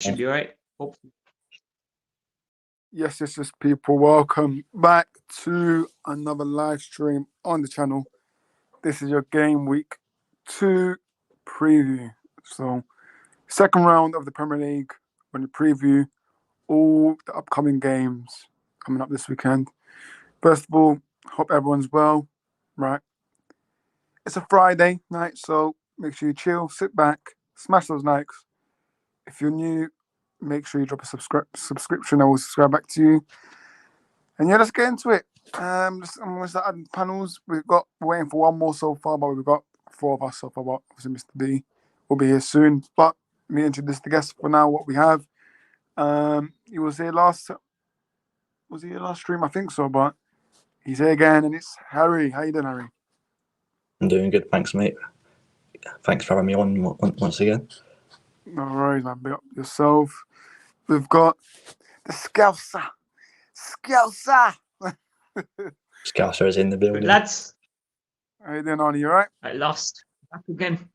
should be right. Hopefully. Yes, people. Welcome back to another live stream on the channel. This is your Game Week 2 preview. So, second round of the Premier League. When you preview all the upcoming games coming up this weekend. First of all, hope everyone's well. Right. It's a Friday night, so make sure you chill, sit back, smash those likes. If you're new, make sure you drop a subscription. I will subscribe back to you. And yeah, let's get into it. I'm going to start adding panels. We're waiting for one more so far, but we've got 4 of us so far. But obviously, Mr. B will be here soon. But let me introduce the guests for now. What we have, he was here last. Was he here last stream? I think so. But he's here again, and it's Harry. How you doing, Harry? I'm doing good, thanks, mate. Thanks for having me on once again. No worries, man. Big up yourself. We've got the Scouser. Scouser is in the building. Lads, How you doing, Arnie? You alright? I lost. Back again.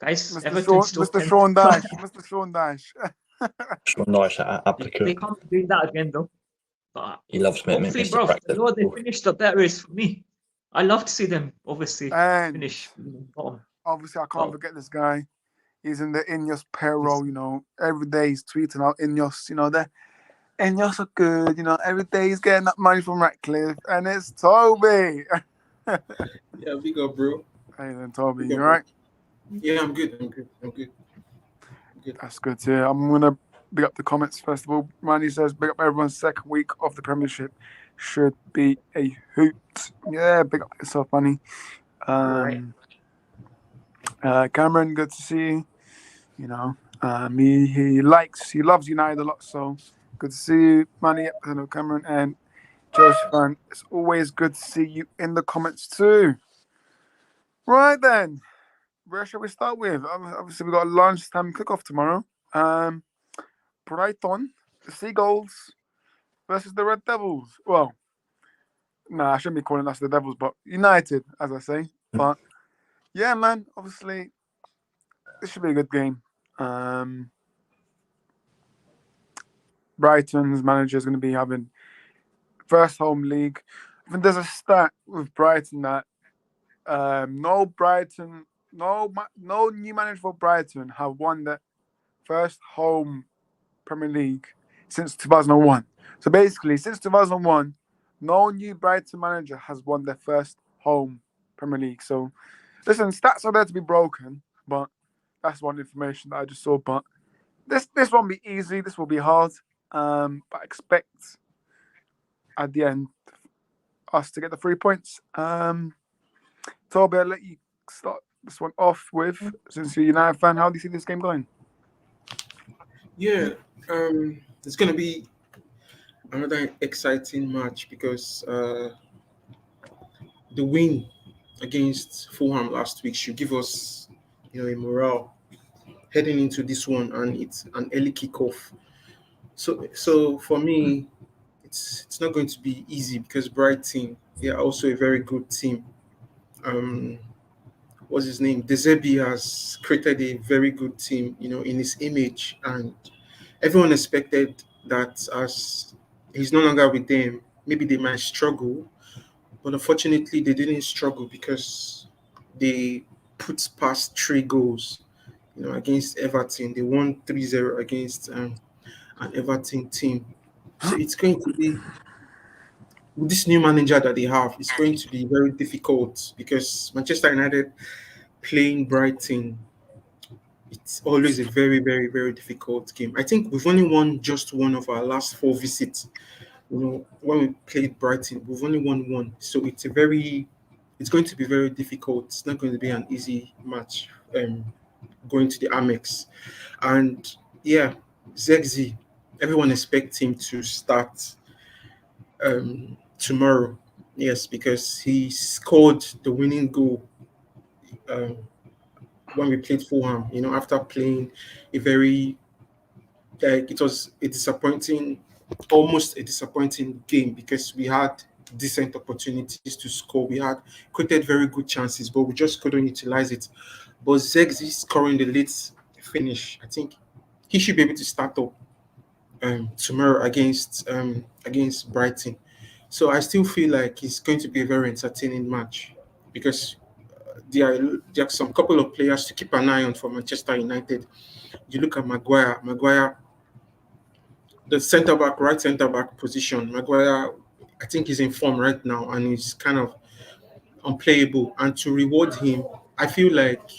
Guys, Mr. Sean Dash. Mr. Sean Dash. Sean Dash applicant. They can't do that again, though. But he loves me. hopefully, bro, you know they finished, the better is for me. I love to see them, obviously, finish bottom. Obviously, I can't forget this guy. He's in the Ineos payroll, you know. Every day he's tweeting out Ineos, you know, the Ineos are good, you know. Every day he's getting that money from Ratcliffe, and it's Toby. Yeah, big up, bro. Hey then, Toby, you alright? Yeah, I'm good. That's good to hear. I'm gonna big up the comments first of all. Randy says, big up everyone's second week of the Premiership. Should be a hoot. Yeah, big up yourself, Manny. Cameron, good to see you. You know, he loves United a lot, so good to see you, Manny. Hello, Cameron and Josephine. It's always good to see you in the comments too. Right then, where shall we start with? Obviously, we got a lunchtime kickoff tomorrow. Brighton, the Seagulls versus the Red Devils. Well, no, I shouldn't be calling us the Devils, but United, as I say. But yeah, man, obviously, this should be a good game. Brighton's manager is going to be having first home league. I think there's a stat with Brighton that no new manager for Brighton have won the first home Premier League since 2001. So basically, since 2001, no new Brighton manager has won their first home Premier League. So listen, stats are there to be broken, but that's one information that I just saw. But this won't be easy. This will be hard. But I expect at the end us to get the 3 points. Toby, I'll let you start this one off with, since you're a United fan. How do you see this game going? Yeah, it's going to be another exciting match because the win against Fulham last week should give us, a morale heading into this one, and it's an early kickoff. So for me, it's not going to be easy because Brighton, they are also a very good team. What's his name? De Zerbi has created a very good team, in his image, and everyone expected that as he's no longer with them, maybe they might struggle, but unfortunately they didn't struggle because they put past 3 goals, against Everton. They won 3-0 against an Everton team. So it's going to be, with this new manager that they have, it's going to be very difficult because Manchester United playing Brighton, it's always a very, very, very difficult game. I think we've only won just one of our last 4 visits. When we played Brighton, we've only won one. So it's going to be very difficult. It's not going to be an easy match going to the Amex. And yeah, Zegzi, everyone expects him to start tomorrow. Yes, because he scored the winning goal when we played Fulham, after playing it was almost a disappointing game because we had decent opportunities to score. We had created very good chances, but we just couldn't utilize it. But Zegzi scoring the late finish, I think he should be able to start up tomorrow against Brighton. So I still feel like it's going to be a very entertaining match because there are some couple of players to keep an eye on for Manchester United. You look at Maguire, the right centre back position. Maguire, I think he's in form right now and he's kind of unplayable. And to reward him, I feel like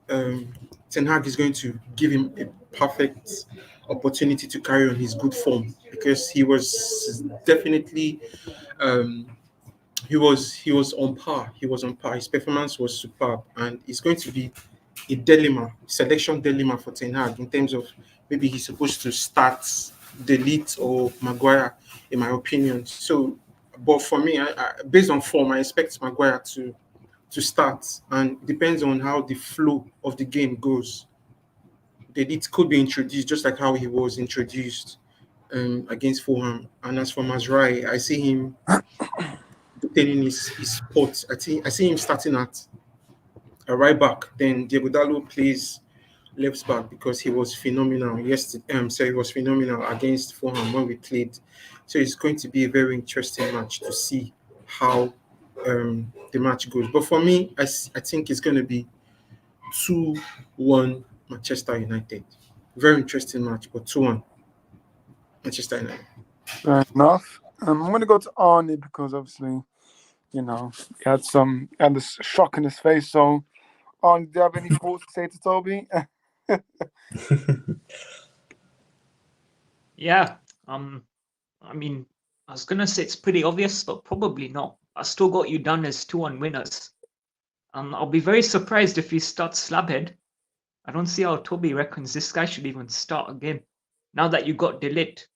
Ten Hag is going to give him a perfect opportunity to carry on his good form because he was definitely he was on par. He was on par. His performance was superb, and it's going to be a selection dilemma for Ten Hag in terms of maybe he's supposed to start De Ligt or Maguire, in my opinion. So, but for me, based on form, I expect Maguire to start, and it depends on how the flow of the game goes. De Ligt could be introduced just like how he was introduced against Fulham. And as for Mazraoui, I see him retaining his spot. I see him starting at a right back. Then Diego Dallo plays left back because he was phenomenal yesterday. So he was phenomenal against Fulham when we played. So it's going to be a very interesting match to see how the match goes. But for me, I think it's going to be 2-1 Manchester United. Very interesting match, but 2-1 Manchester United. Fair enough. I'm going to go to Arnie because obviously, he had this shock in his face. So, Arnie, do you have any thoughts to say to Toby? Yeah. I mean, I was gonna say it's pretty obvious, but probably not. I still got you down as 2-1 winners. I'll be very surprised if he starts Slabhead. I don't see how Toby reckons this guy should even start a game. Now that you got De Ligt,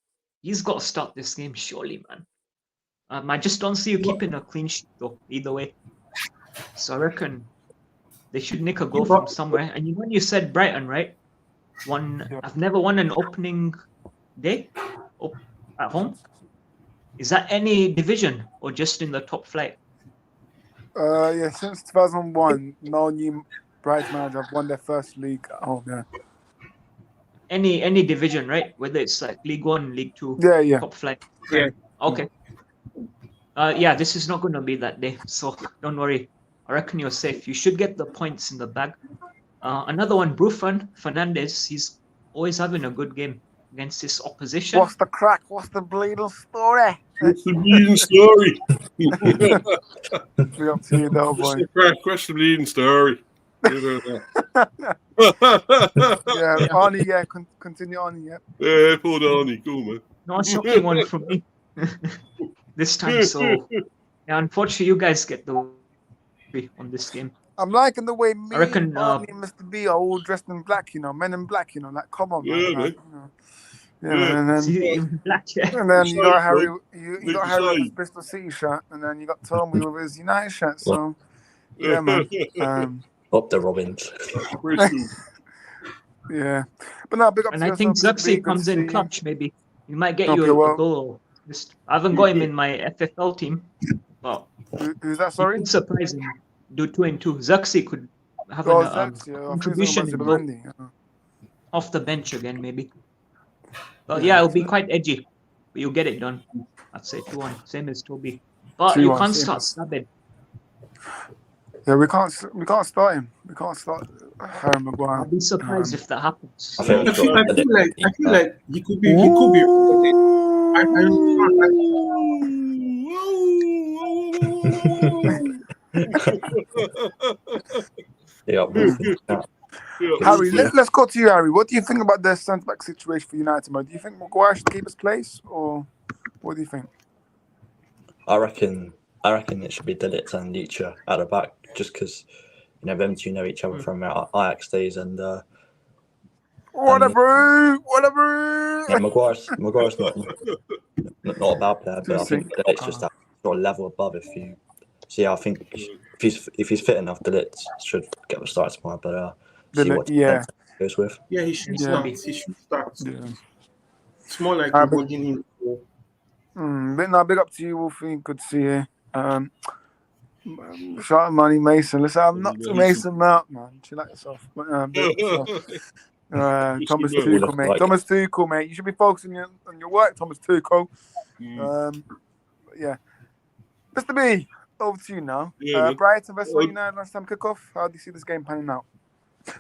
he's got to start this game, surely, man. I just don't see you keeping a clean sheet, though, either way. So I reckon they should nick a goal from somewhere. And when you said Brighton, right? I've never won an opening day at home. Is that any division or just in the top flight? Yeah, since 2001, no new Brighton manager have won their first league at home. Yeah. Any division, right? Whether it's like League 1, League 2, Yeah. top flight. Yeah. Okay. Yeah, this is not going to be that day, so don't worry. I reckon you're safe. You should get the points in the bag. Another one, Brufan Fernandez. He's always having a good game against his opposition. What's the crack? What's the bleeding story? What's the bleeding story? Be up to you now, boy. What's the crack? What's the bleeding story? Yeah, Arnie, yeah, continue on, yeah. Yeah, poor Arnie, cool, man. No shocking one from me this time. So, yeah, unfortunately, you guys get the on this game. I'm liking the way me I reckon, Arnie and Mr. B are all dressed in black, Men in black, like, come on, man. Yeah, like, man. Yeah, and then even black, yeah. And then you got Harry, Sorry, you got Harry with his Bristol City shirt, and then you got Tommy with his United shirt. So, yeah, man. Up the Robins. Yeah, but no, big up And to I think yourself, Mr. B, Zuxi good comes to in see you. clutch, maybe. You might get Okay, you a well- goal. I haven't got him in my FFL team, but Who's that? he Sorry. could surprise him. Do 2 and 2. Zuxi could have Oh, a Zaxi, yeah. contribution in goal. Wendy. Off the bench again, maybe. But yeah, it'll be quite edgy. But you'll get it done. I'd say 2-1, same as Toby. But you 2-1, can't same start as- Slabhead. Yeah, we can't start him. We can't start Harry Maguire. I'll be surprised if that happens. I think I feel like he could be. Yeah, Harry, let's go to you, Harry. What do you think about the centre back situation for United, man? Do you think Maguire should keep his place, or what do you think? I reckon it should be De Ligt and Nietzsche at the back, just because them two know each other from Ajax days, and Whatever. yeah, Maguire's not a bad player, but I think De Ligt's just that sort of level above. I think if he's fit enough, De Ligt should get the start tomorrow. But see what yeah. goes with. Yeah, he should start. He should start. Yeah. It's more like rewarding him. But no, big up to you, Wolfie. Good to see you. Shout out Money Mason. Listen, I'm not to Mason Mount, man. Chill out yourself. Thomas Tuchel, mate. Like- Thomas Tuchel, mate. You should be focusing on your work, Thomas Tuchel. Yeah. Mr. B, over to you now. Yeah, man. Brighton versus Man United last time kickoff. How do you see this game panning out?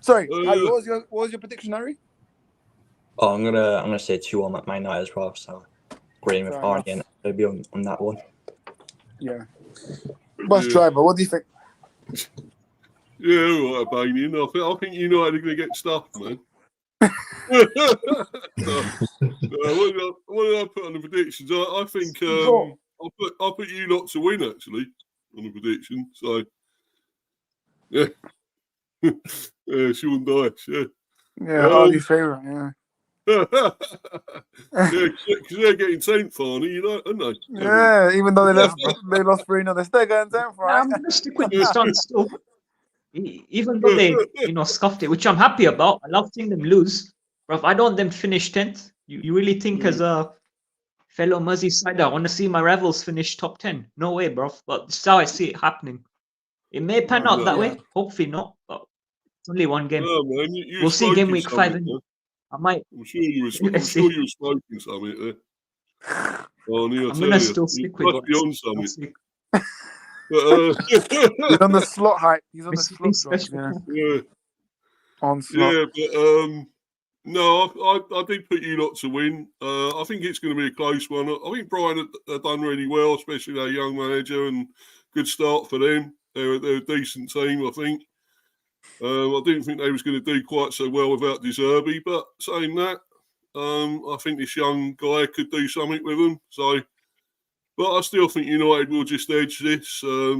Sorry, Harry, what was your prediction, Harry? Oh, I'm gonna say 2-1 at Man United as well. So agreeing with Fair Arnie enough. and Toby on that one. Yeah. Bus driver, what do you think? Yeah, all right, Banian. I think United are going to get stuffed, man. What did I put on the predictions? I think I'll put you lot to win actually on the prediction. So yeah, Sean Dyche, yeah. Yeah, Hardy's favourite, yeah. Yeah, because they're getting 10th, Arnie, you know, aren't they? Yeah, even though they lost 3-0, they're still going 10th, right? I'm gonna stick with the stance still. Even though they, scuffed it, which I'm happy about. I love seeing them lose. Bruv, I don't want them finish 10th. You really think as a fellow Merseysider, I want to see my rivals finish top 10? No way, bruv. But this is how I see it happening. It may pan out that way. Hopefully not. But it's only one game. No, man, We'll see game week 5. I might. I'm sure you were smoking something there. Arnie, I'm gonna still stick with must be on something. He's on the slot hype. He's on the slot Special. drugs, Yeah. on slot. Yeah, but no, I did put you lot to win. I think it's going to be a close one. I think Brighton have done really well, especially their young manager, and good start for them. They're a decent team, I think. I didn't think they was going to do quite so well without De Zerbi, but saying that, I think this young guy could do something with them. So, but I still think United will just edge this. I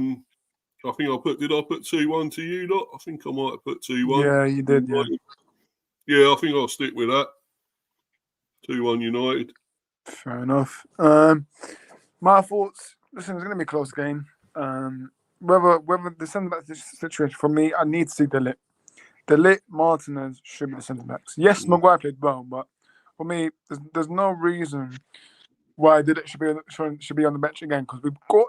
think did I put 2-1 to you lot? I think I might have put 2-1. Yeah, you did, yeah. Yeah, I think I'll stick with that. 2-1 United. Fair enough. My thoughts, listen, it's going to be a close game. Whether the centre-back situation, for me, I need to see De Ligt. De Ligt, Martinez should be the centre-backs. Yes, Maguire played well, but for me, there's no reason why De Ligt should be on the bench again, because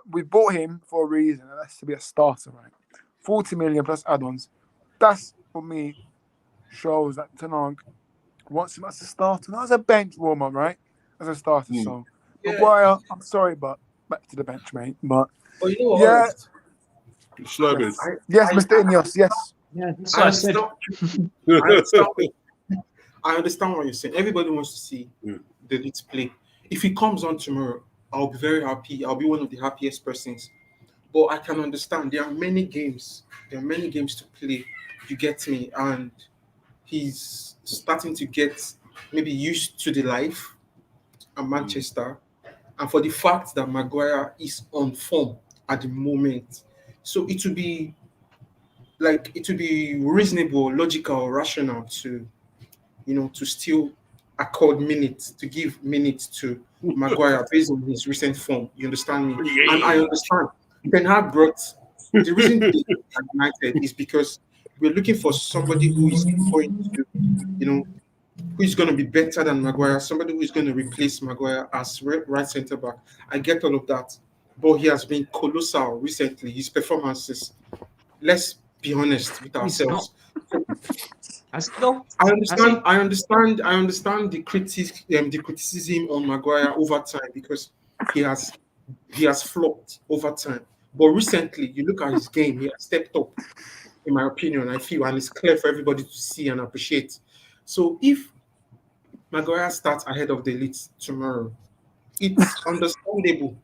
we bought him for a reason, and that's to be a starter, right? 40 million plus add-ons. That's, for me, shows that Ten Hag wants him as a starter, not as a bench warmer, right? As a starter. So, Maguire, I'm sorry, but back to the bench, mate. But you know what? yeah. Slabbing. Yes, Mr. Ineos, yes. Yeah, that's what I said. I understand what you're saying. Everybody wants to see the Leeds play. If he comes on tomorrow, I'll be very happy. I'll be one of the happiest persons. But I can understand there are many games. There are many games to play. You get me? And he's starting to get maybe used to the life at Manchester. And for the fact that Maguire is on form at the moment. So it would be reasonable, logical, rational to still give minutes to Maguire based on his recent form. You understand me? And I understand. Ten Hag brought the reason they got United is because we're looking for somebody who is going to, who is going to be better than Maguire, somebody who is going to replace Maguire as right centre back. I get all of that, but he has been colossal recently. His performances. Let's be honest with ourselves. I understand the criticism on Maguire over time because he has flopped over time. But recently, you look at his game, he has stepped up, in my opinion, I feel, and it's clear for everybody to see and appreciate. So if Maguire starts ahead of the Leeds tomorrow, it's understandable.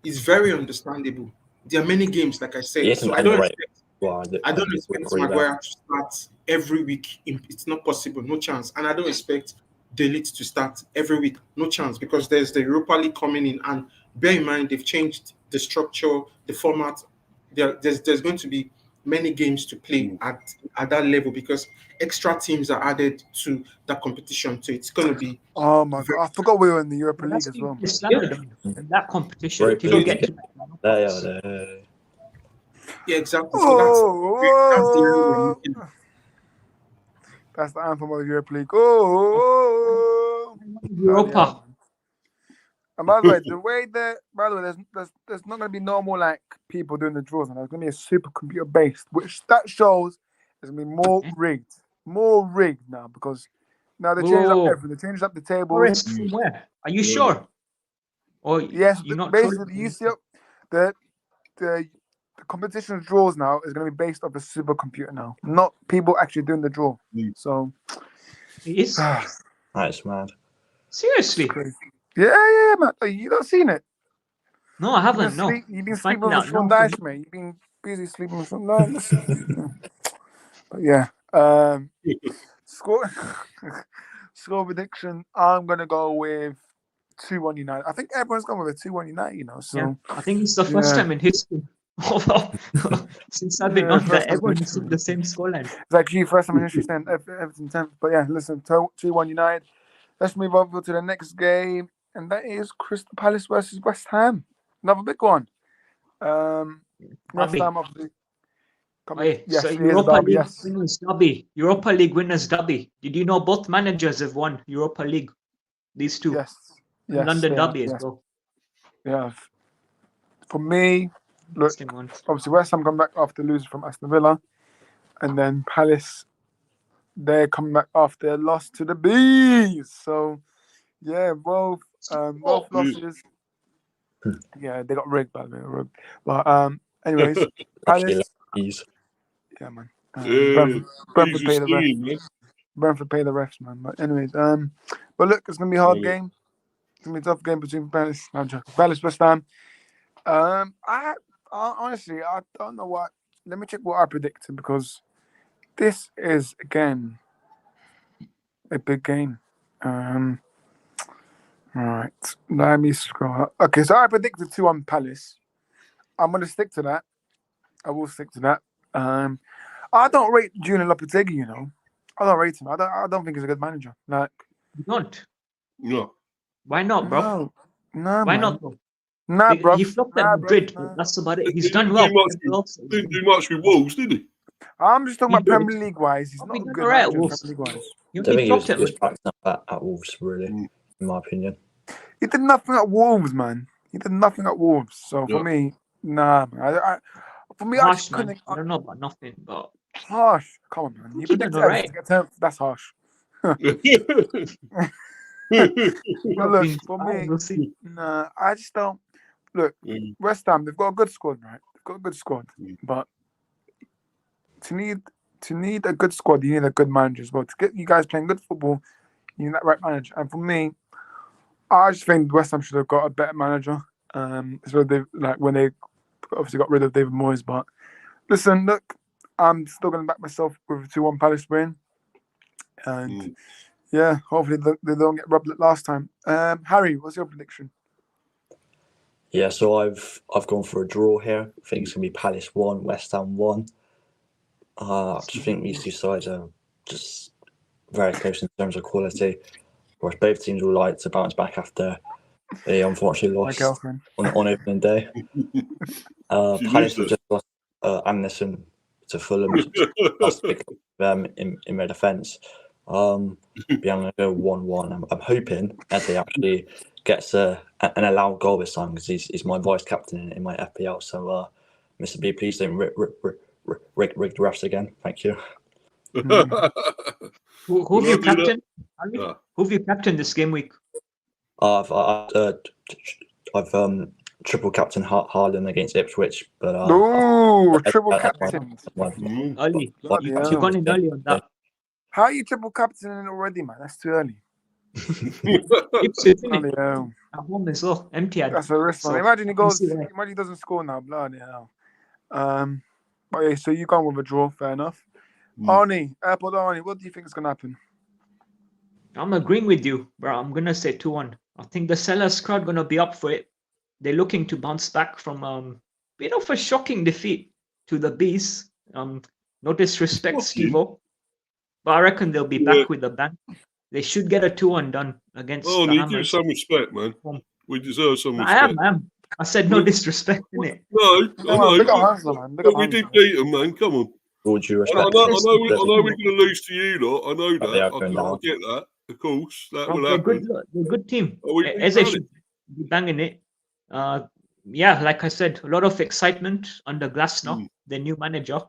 It's very understandable. There are many games, like I said, so I don't expect Maguire to start every week. It's not possible, no chance. And I don't expect the Leeds to start every week, no chance, because there's the Europa League coming in, and bear in mind they've changed the structure, the format. There's going to be many games to play at that level because extra teams are added to that competition. So it's going to be. Oh my God! I forgot we were in the Europa League as well. In that competition, till you get to yeah, exactly. So that's the anthem of the Europa League. Oh, Europa. And by the way, there's not going to be normal like people doing the draws, and there's going to be a supercomputer based, which that shows there's going to be more rigged now because now they changed up Whoa. everything. They changed up the tables. Forest from where? Are you sure? Or Yes, you're not basically, sure? you see the competition draws now is going to be based off a supercomputer now, not people actually doing the draw. So It is? That's mad. Seriously? crazy. Yeah, man. You not seen it? No, I haven't. No. You've been Find sleeping it with out Sean now. Dyche, mate. You've been busy sleeping with Sean Dyche. But yeah. Score prediction. I'm gonna go with 2-1 United. I think everyone's gone with a 2-1 United. You know, so Yeah, I think it's the first time in history since I've been on that everyone said the same scoreline. It's actually first time in history saying Everton 10th. But yeah, listen, 2-1 United. Let's move over to the next game, and that is Crystal Palace versus West Ham. Another big one. West Ham obviously. Yes, So it is Europa derby, League yes. winners derby. Europa League winners derby. Did you know both managers have won Europa League? These two. Yes. And London derby as yes. well. Yeah. For me, look, Interesting one. obviously West Ham come back after losing from Aston Villa, and then Palace, they're coming back after their loss to the Bees. So yeah, both losses. Yeah, they got rigged by the way. But anyways, Palace. Yeah, man. Brentford pay the refs. Brentford pay the refs, man. But anyways, but look, it's gonna be a hard game. It's gonna be a tough game between Palace. No, I'm joking. Palace West Ham. I honestly, I don't know what. Let me check what I predicted because this is again a big game. Right, let me scroll up. Okay, so I predicted 2-1 Palace. I'm gonna stick to that. I will stick to that. I don't rate Julian Lopetegui. You know, I don't rate him. I don't think he's a good manager. Like, You don't? No. Why not, bro? No, Why man. not, bro? Nah, bro. He flopped at Madrid. That's about it. He's done well. Didn't do much with Wolves, did he? I'm just talking He about did. Premier League wise. He's I not mean, a done good alright at manager Wolves. Premier League wise. I don't think he was practicing at Wolves, really, in my opinion. He did nothing at Wolves, man. He did nothing at Wolves. So for me, nah, man. For me, I just couldn't. I don't know about nothing, but Harsh. Come on, man. You predicted Everton to get 10th. That's harsh. But look, for me, nah, I just don't. Look, West Ham, they've got a good squad, right? They've got a good squad. But to need a good squad, you need a good manager as well. To get you guys playing good football, you need that right manager. And for me, I just think West Ham should have got a better manager. So they when they obviously got rid of David Moyes. But listen, look, I'm still going to back myself with a 2-1 Palace win. And yeah, hopefully they don't get robbed like last time. Harry, what's your prediction? Yeah, so I've gone for a draw here. I think it's gonna be Palace 1, West Ham 1. I just think these two sides are just very close in terms of quality. Whereas both teams will like to bounce back after they unfortunately lost on opening day. Palace have just lost Anderson to Fulham in their defence. I'm going to go 1-1. I'm hoping Eddie actually gets an allowed goal this time because he's my vice captain in my FPL. So, Mr. B, please don't rig the refs again. Thank you. Who have you captained? Who have you captained this game week? I've triple captain Haaland against Ipswich, but triple captain. Early. You've gone in early on that. How are you triple captaining already, man? That's too early. Ipswich, at home as well. Empty. That's a risk, man. Imagine he goes. Imagine he doesn't score now. Bloody hell. But yeah, so you gone with a draw. Fair enough. Arnie, what do you think is gonna happen? I'm agreeing with you, bro. I'm gonna say 2-1. I think the Sellers crowd gonna be up for it. They're looking to bounce back from a bit of a shocking defeat to the Bees. No disrespect, Steve-O, but I reckon they'll be back with a bang. They should get a 2-1 done against the Hammers. Hammers. Give some respect, man. We deserve some respect. I am. I said no disrespect, innit? No, I know. But we did beat them, man. Come on. Would you respect? I know we're going to lose to you lot. I know that. I get that. Of course, that will happen. They're a good team. be banging it. Yeah, like I said, a lot of excitement under Glasner, the new manager.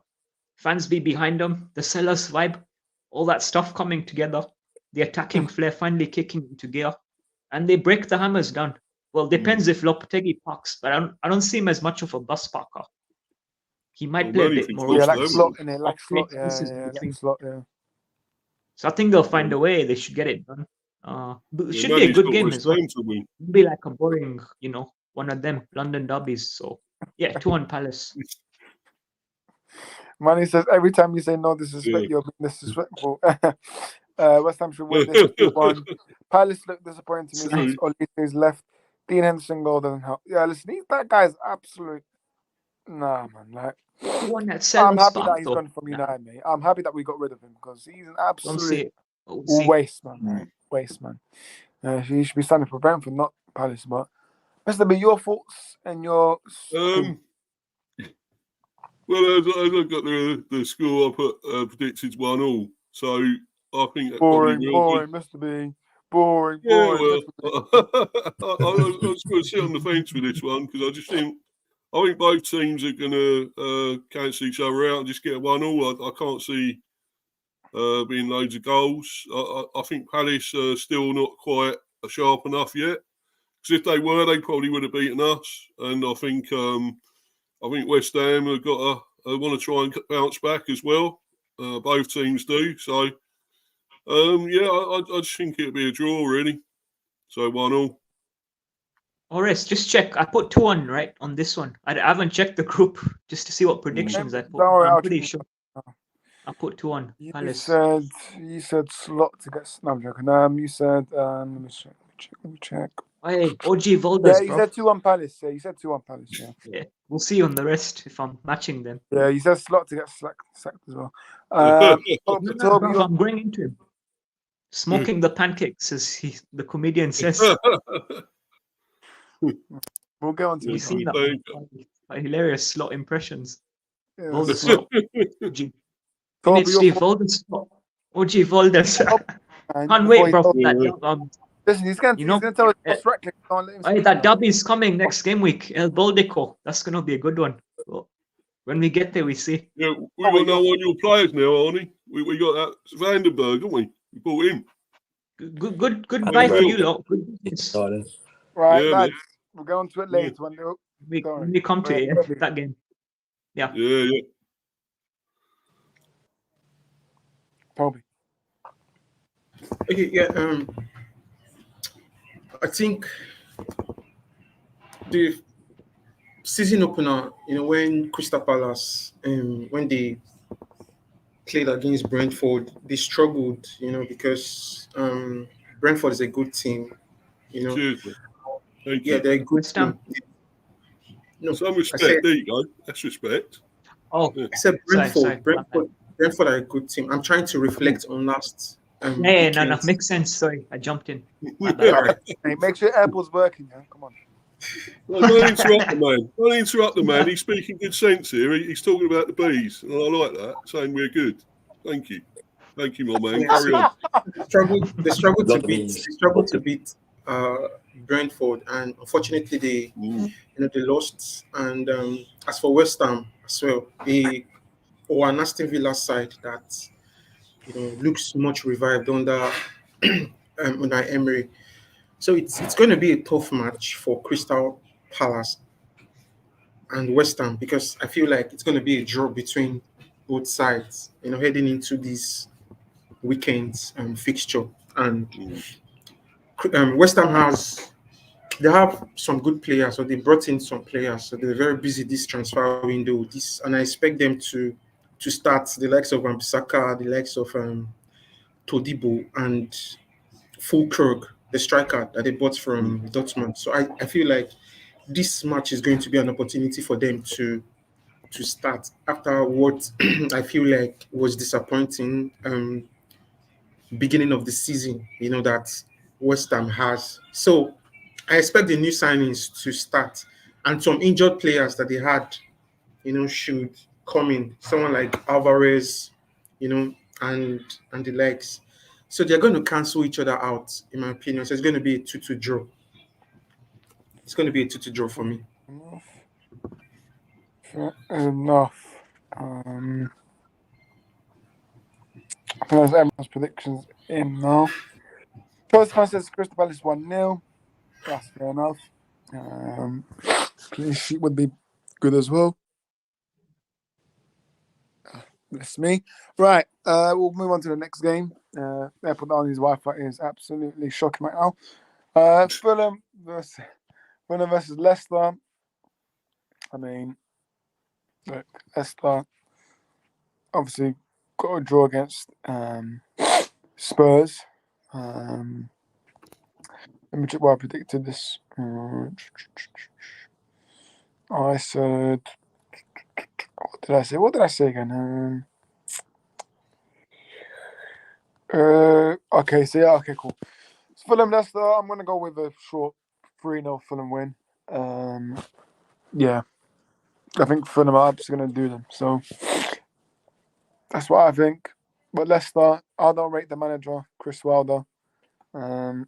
Fans be behind them, the Sellers vibe, all that stuff coming together. The attacking flair finally kicking into gear, and they break the Hammers down. Well, depends if Lopetegui parks, but I don't see him as much of a bus parker. He might play a bit more. Yeah, like slot in it, like slot. Yeah, slot. Yeah. So I think they'll find a way. They should get it done. It should be a good game as well. It'll be like a boring, one of them London derbies. So yeah, 2-1 Palace. Manny says every time you say no disrespect, you're being disrespectful. West Ham should win this 2-1. Palace look disappointing to me since Oli's left. Dean Henderson goal doesn't help. Yeah, listen, that guy's absolute. Nah, man. Like, I'm happy that he's gone from United, mate. I'm happy that we got rid of him because he's an absolute waste, man. Right? Waste, man. He should be standing for Brentford, not Palace. But Mr. B, your thoughts and your. Well, as I got the score, I put predicted 1-1. So I think that boring, Mr. B. Boring. Yeah, well, I was going to sit on the fence with this one because I think both teams are going to cancel each other out and just get a 1-1. I can't see being loads of goals. I think Palace are still not quite sharp enough yet. Because if they were, they probably would have beaten us. And I think West Ham have got want to try and bounce back as well. Both teams do. So, I just think it'll be a draw, really. So 1-1. Ores, just check. I put 2-1 right on this one. I haven't checked the group just to see what predictions I put. I'm pretty sure. I put 2-1 Palace. You said slot to get snub. You said let me check. Hey, OG Volders, yeah, you said 2-1 Palace. Yeah, you said 2-1 Palace. Yeah. Yeah, we'll see on the rest if I'm matching them. Yeah, you said slot to get sacked as well. I'm going into him. Smoking the pancakes, as the comedian says. We'll go on to You've seen that hilarious slot impressions. Yeah, Volders slot. Steve Volders slot. OG Volders. Can't wait, bro. Listen, he's going to tell us that derby's coming next game week. El Baldico. That's going to be a good one. Well, when we get there, we see. Yeah, we got no one of your players now, Arnie. We got that Vandenberg, haven't we? We bought him. Good buy for you, lot. Right, lads. We'll go on to it later when we come to it. That game. Yeah. Yeah. Probably. Okay, yeah. I think the season opener, when Crystal Palace, when they played against Brentford, they struggled, because Brentford is a good team, Thank yeah, you. they're a good team. No, some respect. There you go. That's respect. Oh, I said Brentford. Brentford are a good team. I'm trying to reflect on last. No, makes sense. Sorry, I jumped in. Hey, make sure Apple's working. Yeah, come on. Well, don't interrupt the man. Don't interrupt the man. He's speaking good sense here. He's talking about the bees, and I like that. Saying we're good. Thank you, my man. Carry on. They struggled to beat Brentford, and unfortunately they lost. And as for West Ham as well, they or an Aston Villa side that looks much revived under Emery. So it's going to be a tough match for Crystal Palace and West Ham because I feel like it's going to be a draw between both sides. Heading into this weekend's fixture, and West Ham have some good players, so they brought in some players, so they're very busy this transfer window. And I expect them to start the likes of Bissaka, the likes of Todibo, and Fulkrug, the striker that they bought from Dortmund. So I feel like this match is going to be an opportunity for them to start after what I feel like was disappointing beginning of the season, that West Ham has. So I expect the new signings to start, and some injured players that they had, should come in. Someone like Alvarez, and the likes. So they're going to cancel each other out, in my opinion. So it's going to be a 2-2 draw. It's going to be a 2-2 draw for me. Fair enough. I think that's everyone's predictions in now. First man says Crystal Palace 1-0. That's fair enough. Clean sheet would be good as well. That's me. Right, we'll move on to the next game. Airport Arnie's Wi-Fi is absolutely shocking right now. Fulham versus Leicester. I mean, look, Leicester obviously got a draw against Spurs. Let me check what I predicted this. I said, what did I say? What did I say again? Okay, so yeah, okay, cool. So Fulham Leicester, I'm gonna go with a short 3-0 Fulham win. Yeah, I think Fulham are just gonna do them. So that's what I think. But Leicester, I don't rate the manager, Chris Wilder. The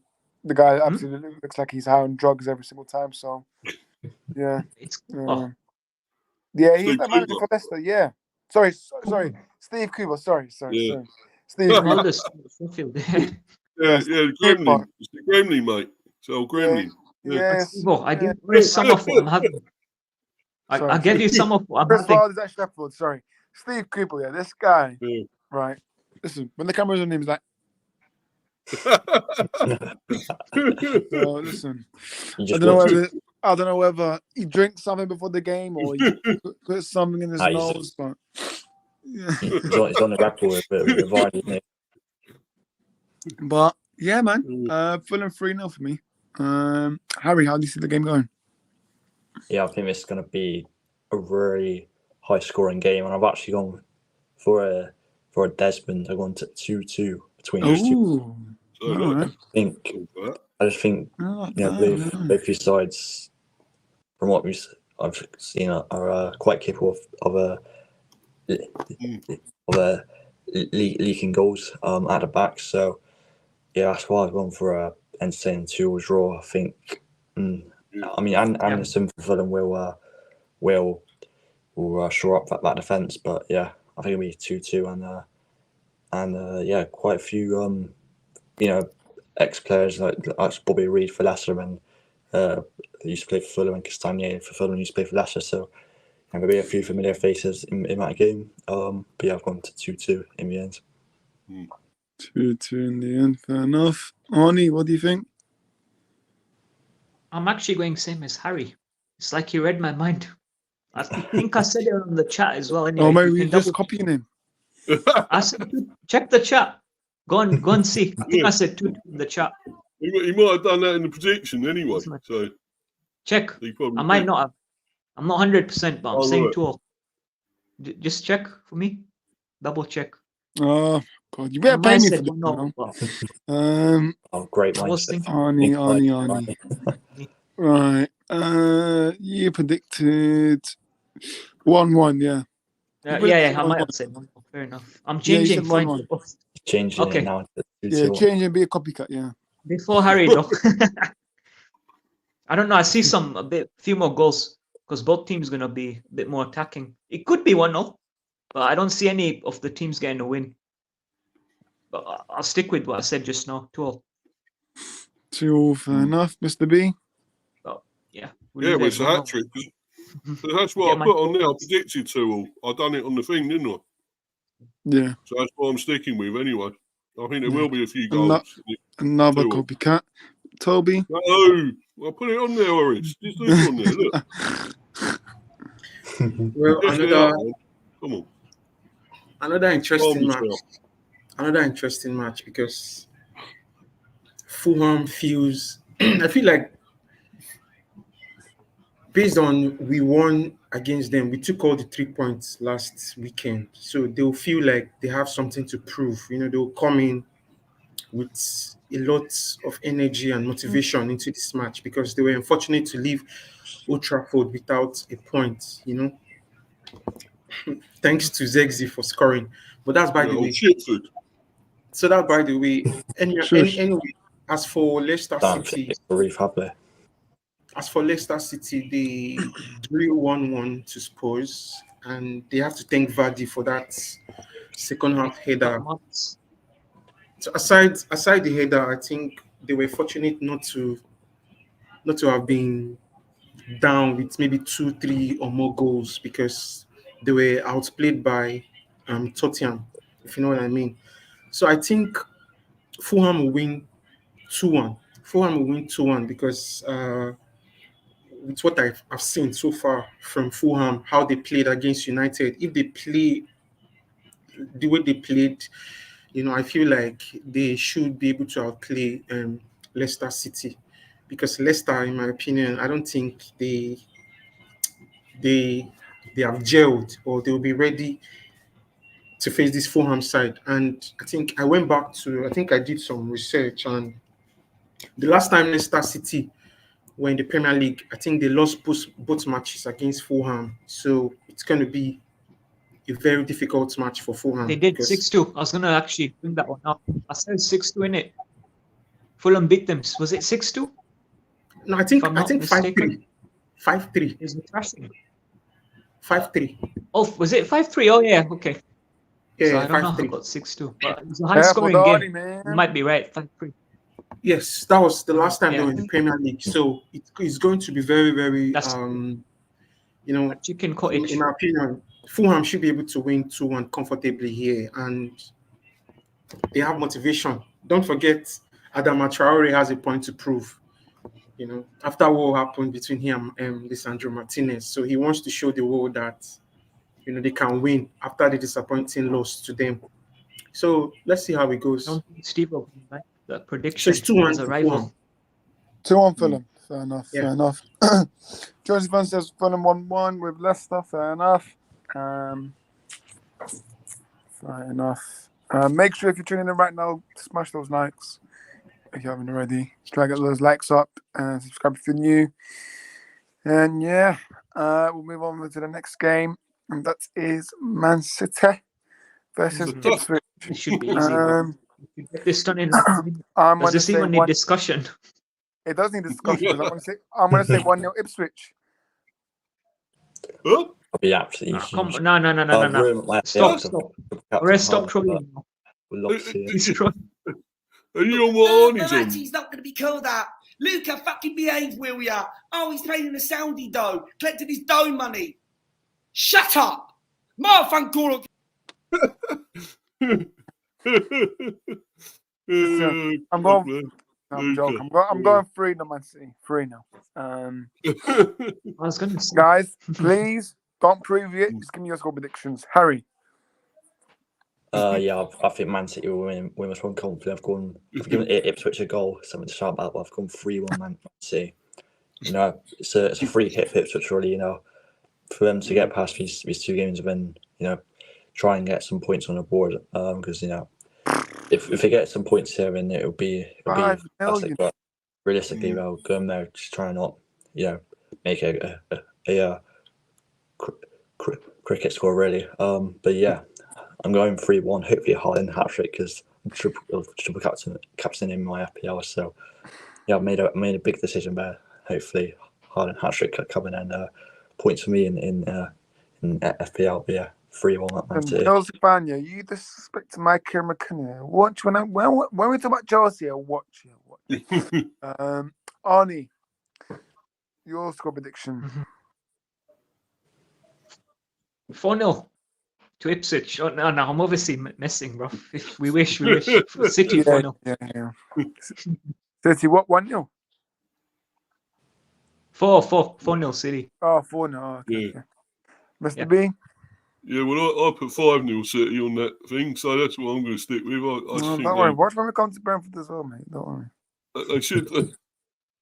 guy absolutely looks like he's high on drugs every single time. So yeah, yeah, he's the manager for Leicester. Yeah, sorry, Steve Cooper. Sorry. Steve Cooper. Yeah, Gremlin. It's the Gremlin, mate. So Gremlin. Yes. I give Chris some of what I'm having. I gave you some of what I'm Chris having. Wilder's at Sheffield. Sorry, Steve Cooper. Yeah, this guy. Yeah. Right. Listen, when the camera's on him, he's like. So listen, I don't know whether he drinks something before the game or he puts something in his nose, but yeah. He's on the record with the Vardy, isn't it? But yeah, man, Fulham 3-0 for me. Harry, how do you see the game going? Yeah, I think this is going to be a really high-scoring game, and I've actually gone for a Desmond. I've gone to 2-2 between these two. Right. I just think both these sides, from what I've seen, are quite capable of leaking goals at the back. So yeah, that's why I've gone for a entertaining 2-2 draw. I think. I mean, and some for Fulham will shore up that defence, but yeah, I think it'll be 2-2 and yeah, quite a few ex-players like Bobby Reid for Leicester and used to play for Fulham, and Castagnier for Fulham used to play for Leicester, so there will be a few familiar faces in that game. But yeah, I've gone to 2-2 in the end. 2-2 in the end, fair enough. Arnie, what do you think? I'm actually going same as Harry. It's like he read my mind. I think I said it on the chat as well. Anyway, maybe you're just copying him. I said, check the chat. Go and see. I think I said 2 in the chat. He might have done that in the prediction anyway. So check. I might not have. I'm not 100%, but I'm saying 2-2. Just check for me. Double check. Oh God, you better pay me for this. Great mindset. Arnie. Right. You predicted 1-1, yeah. Yeah. I might have said 1-1. Fair enough. I'm changing. Changing okay. it now. Yeah, change and be a copycat. Yeah. Before Harry, though. I don't know. I see few more goals because both teams gonna be a bit more attacking. It could be 1-0, but I don't see any of the teams getting a win. But I'll stick with what I said just now. 2-2. 2-2, fair enough, Mr. B. Yeah. It's a hat trick. That's what I put on there. I predicted 2-2. I done it on the thing, didn't I? Yeah. So that's what I'm sticking with anyway. I think there will be a few goals. Another copycat. Toby? No, I'll put it on there, Oris. Just look on there, look. Well, come on. Another interesting match because Fulham feels I feel like based on we won against them, we took all the 3 points last weekend. So they'll feel like they have something to prove. They'll come in with a lot of energy and motivation into this match because they were unfortunate to leave Old Trafford without a point, Thanks to Zegzi for scoring. But that's by the way. So that by the way, anyway, as for Leicester City, as for Leicester City, they drew 1-1 to Spurs, and they have to thank Vardy for that second half header. Months. So aside the header, I think they were fortunate not to have been down with maybe 2, 3 or more goals, because they were outplayed by Tottenham, if you know what I mean. So I think Fulham will win 2-1. Fulham will win 2-1 because with what I've seen so far from Fulham, how they played against United, if they play the way they played, I feel like they should be able to outplay Leicester City, because Leicester, in my opinion, I don't think they have gelled, or they will be ready to face this Fulham side. And I think I did some research, and the last time Leicester City were in the Premier League, I think they lost both matches against Fulham. So it's going to be a very difficult match for Fulham. They did 6-2. I was going to actually bring that one up. I said 6-2 in it. Fulham beat them. Was it 6-2? No, I think 5-3. 5-3. Is it thrashing? 5-3. Oh, was it 5-3? Oh, yeah. Okay. Yeah, so I don't know 5-3. how I got 6-2. But it was a high-scoring game. Man. You might be right. 5-3. Yes, that was the last time Yeah. they were in the Premier League. So it's going to be very, very, That's a chicken cottage. in my opinion, Fulham should be able to win 2-1 comfortably here, and they have motivation. Don't forget, Adama Traore has a point to prove. After what happened between him and Lisandro Martinez, so he wants to show the world that they can win after the disappointing loss to them. So let's see how it goes. I don't think Steve will win, right? The So prediction it's 2-1 as a to rival. Fulham. 2-1 Fulham. Fair enough. Yeah. Fair enough. George Van says Fulham 1-1 with Leicester. Fair enough. Fair enough. Make sure if you're tuning in right now, smash those likes if you haven't already. Try to get those likes up and subscribe if you're new. And yeah, we'll move on to the next game, and that is Man City versus Ipswich. It should be easy. Bro. You get this done in like a minute. I'm Does gonna this say even need one. discussion? It does need discussion. Because I'm gonna say 1-0 Ipswich. Huh? I'll be absolutely No, huge. come on. No. Stop. Stop trolling. now. We'd love to see it. He's trolling. Are you on what Arnie's on? He's not going to be called that. Luca, fucking behave, will ya? Oh, he's paying the Saudi dough, collecting his dough money. Shut up! Motherfucker. I'm going. I'm joking. I'm going 3-0 Man City. 3-0. I was going to say. Guys, please don't preview it. Just give me your score predictions. Harry. Yeah, I think Man City will win with strong confidence. I've given Ipswich a goal, something to shout about, but I've gone 3-1 Man City. It's a free hit for Ipswich, really, for them to get past these 2 games and then, try and get some points on the board. Because, if they get some points here, then it'll be fantastic. But realistically, they'll go in there just trying not, make a cricket score, really. But yeah. I'm going 3-1, hopefully a Haaland hat-trick, because I'm triple captain in my FPL. So, yeah, I've made a big decision there. Hopefully, Haaland hat-trick coming, and points for me in FPL. But yeah, 3-1 Man City. Chelsea fan, you disrespect my camera. Watch when we talk about Chelsea, watch. Arnie, your score prediction. 4-0. To Ipswich. Oh, no, I'm obviously messing, bro. If we wish. City 4-0. Yeah. City, what? 1-0? 4-0 City. Oh, 4-0. Okay. Yeah. Mr. B? Yeah, well, I put 5-0 City on that thing, so that's what I'm going to stick with. I think don't worry. Watch when we come to Brentford as well, mate. Don't worry. they should.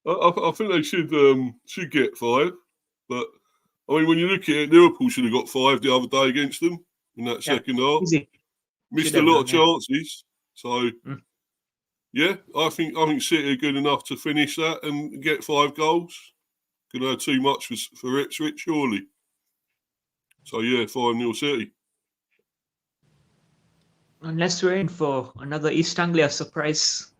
I think they should get 5, but I mean, when you look at it, Liverpool should have got 5 the other day against them in that second half. Easy. Missed a lot of chances. So, yeah, I think City are good enough to finish that and get 5 goals. Could have too much for Ipswich, surely. So, yeah, 5-0 City. Unless we're in for another East Anglia surprise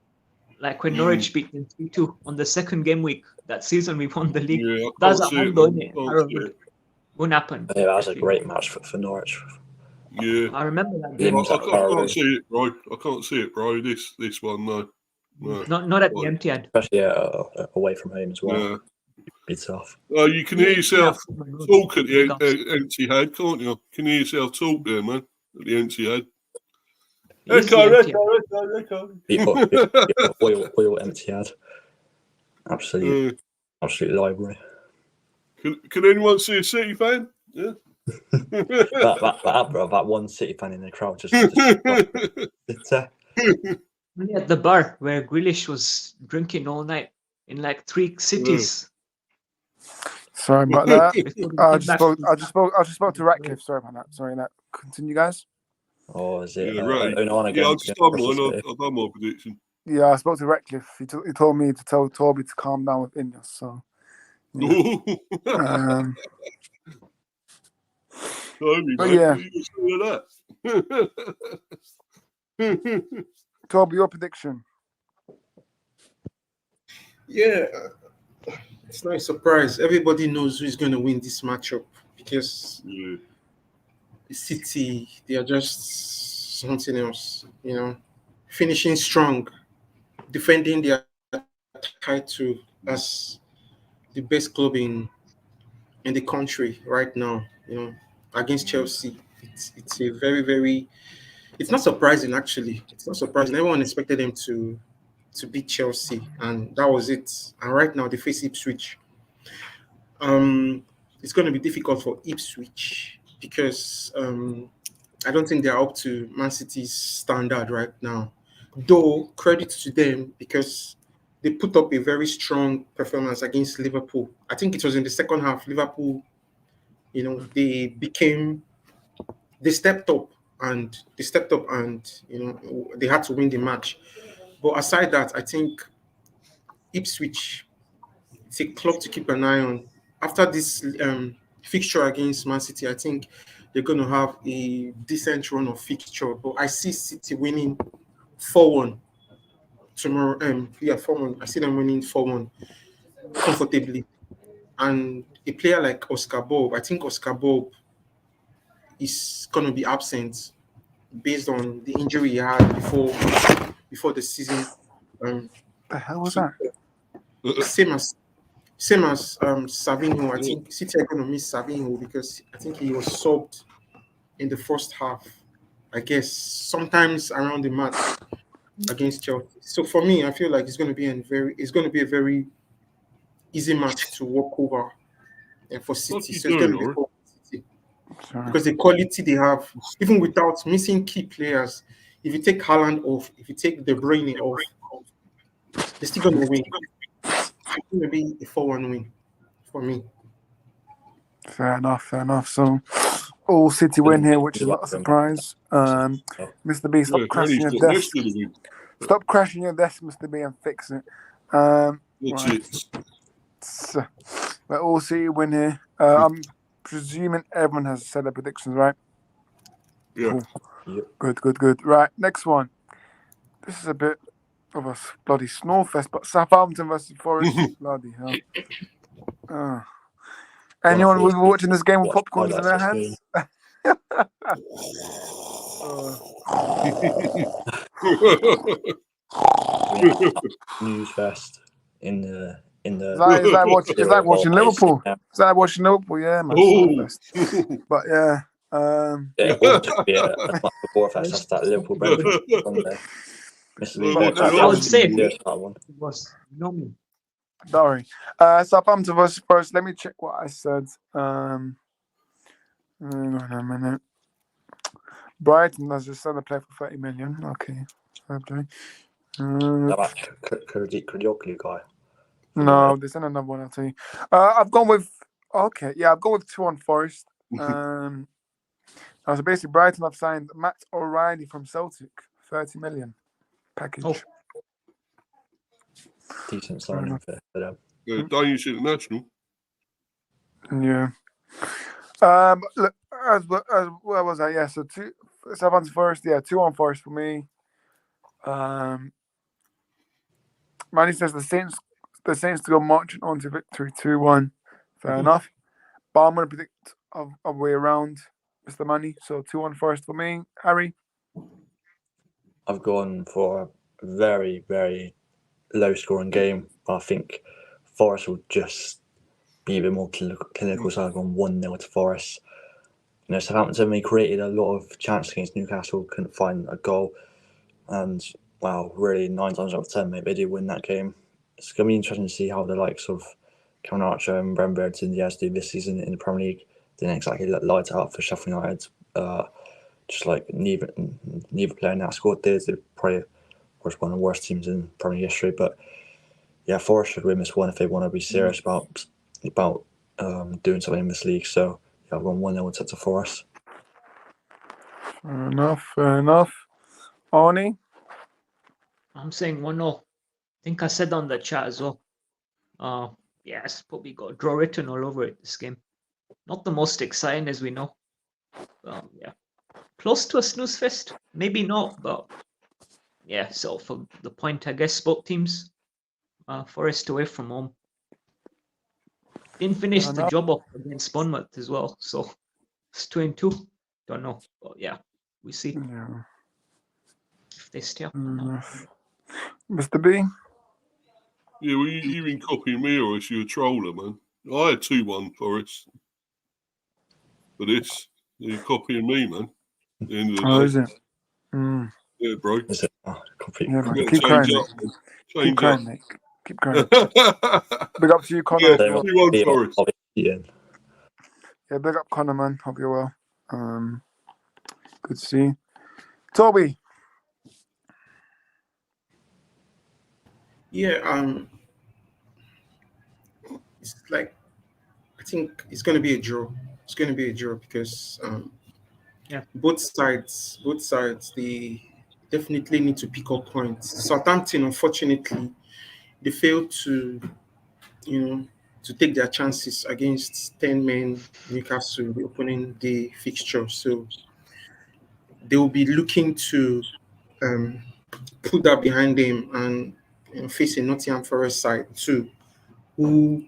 Like when Norwich beat them 3-2 on the second game week that season we won the league. Yeah, I That's can't at see it. home, though, Man. isn't it? Can't Arrow see Road. it. Won't happen. Yeah, that was a Actually. great match for Norwich. Yeah. I remember that I, game. Limbs I at can't, Arrow. can't see it, bro. I can't see it, bro. This one, no. Not at the Like, Etihad. Especially away from home as well. Yeah. Be tough. You can hear yourself Yeah. talk at the empty head, can't you? Can you hear yourself talk there, man? At the empty head. Yes, the Echo. Oil empty head. Absolute library. Can anyone see a City fan? Yeah. that one City fan in the crowd just Only at the bar where Grealish was drinking all night in like 3 cities. Sorry about that. Before he I came just back spoke. to- I just spoke to Ratcliffe. Sorry about that. Sorry, that. Continue, guys. Oh, is it? Yeah, right. Onana Yeah, I've against done Bristol mine. City. I've done my prediction. Yeah, I spoke to Ratcliffe. He told me to tell Toby to calm down with Ineos. So, yeah. Toby, But mate, yeah. what are you going to say to that? Toby, your prediction. Yeah, it's not a surprise. Everybody knows who's going to win this matchup because Yeah. City, they are just something else, finishing strong, defending their title as the best club in the country right now, against Chelsea. It's a very, very, it's not surprising actually. It's not surprising. Everyone expected them to beat Chelsea, and that was it. And right now they face Ipswich. It's going to be difficult for Ipswich because I don't think they're up to Man City's standard right now. Though credit to them because they put up a very strong performance against Liverpool. I think it was in the second half. Liverpool, they stepped up and they had to win the match. But aside that, I think Ipswich, it's a club to keep an eye on. After this fixture against Man City, I think they're going to have a decent run of fixture. But I see City winning 4-1 tomorrow. 4-1. I see them winning 4-1 comfortably. And a player like Oscar Bob, I think Oscar Bob is going to be absent based on the injury he had before the season. The hell was that? Same as Savinho. I think City are going to miss Savinho because I think he was subbed in the first half. I guess sometimes around the match against Chelsea. So for me, I feel like it's going to be a very easy match to walk over for City. So it's going to be for City because the quality they have, even without missing key players. If you take Haaland off, if you take De Bruyne off, they're still going to win. It's going to be a 4-1 win for me. Fair enough. So, all City win here, which is not a surprise. Mr. B, stop crashing your desk. Stop crashing your desk, Mr. B, and fix it. Right. So, we're all City win here. I'm presuming everyone has said their predictions, right? Yeah. Cool. Good. Right, next one. This is a bit of a bloody snowfest, but Southampton versus Forest, bloody hell. Anyone who's watching this game with popcorns in their hands? News fest in the. Is that watching Liverpool? Is that watching Liverpool? Yeah, man. Snowfest. But yeah. It will just be a match before fest after that Liverpool Brentford Sunday. I would say it was normal. Sorry. Southampton versus Forest. Let me check what I said. Hang on a minute. Brighton has just signed a player for 30 million. Okay. That Kardioklou guy. No, there's another one, I'll tell you. I've gone with 2 on Forest. So basically, Brighton have signed Matt O'Reilly from Celtic, 30 million package. Oh. Decent signing for them. Danish international. Yeah. Look, where was I? Yeah, so 2 Southampton Forest. Yeah, 2 on Forest for me. Manny says the Saints to go marching on to victory 2-1. Fair enough. But I'm going to predict a way around, Mr. Manny. So 2-1 first for me. Harry? I've gone for a very, very low scoring game. I think Forest will just be a bit more clinical. So I've gone 1-0 to Forest. You know, Southampton, they created a lot of chances against Newcastle, couldn't find a goal. And, wow, really, 9 times out of 10, maybe they did win that game. It's going to be interesting to see how the likes of Cameron Archer and Brendan Brereton do this season in the Premier League. Didn't exactly light it up for Sheffield United. Just like neither player in that squad did. They probably was one of the worst teams in Premier League history. But yeah, Forest should win this one if they want to be serious about doing something in this league. So yeah, I've gone 1-0 to Forest. Fair enough. Arnie? I'm saying 1-0. I think I said on the chat as well. Yes, probably got draw written all over it this game. Not the most exciting as we know. Yeah. Close to a snooze fest? Maybe not, but yeah, so for the point, I guess both teams. Forest away from home. Didn't finish the job up against Bournemouth as well, so it's 2-2. Don't know, but yeah, we see if they stay up or not. Mr. B? Yeah, well, you been copying me, or is you a troller, man? I had 2-1 Forest for this. You're copying me, man. At the end of the day. Is it? Yeah, bro. Is it? Copy. Yeah, You've got to keep crying, change up, mate. man. Keep Change crying, up. mate. Keep crying. Big up to you, Connor. Yeah, as well. 2-1 Forest. Yeah, big up Connor, man. Hope you're well. Good to see you. Toby? Yeah, it's like, I think it's going to be a draw. It's going to be a draw because both sides, they definitely need to pick up points. Southampton, unfortunately, they failed to take their chances against 10 men Newcastle, the opening day fixture. So they will be looking to put that behind them and face a Nottingham Forest side too, who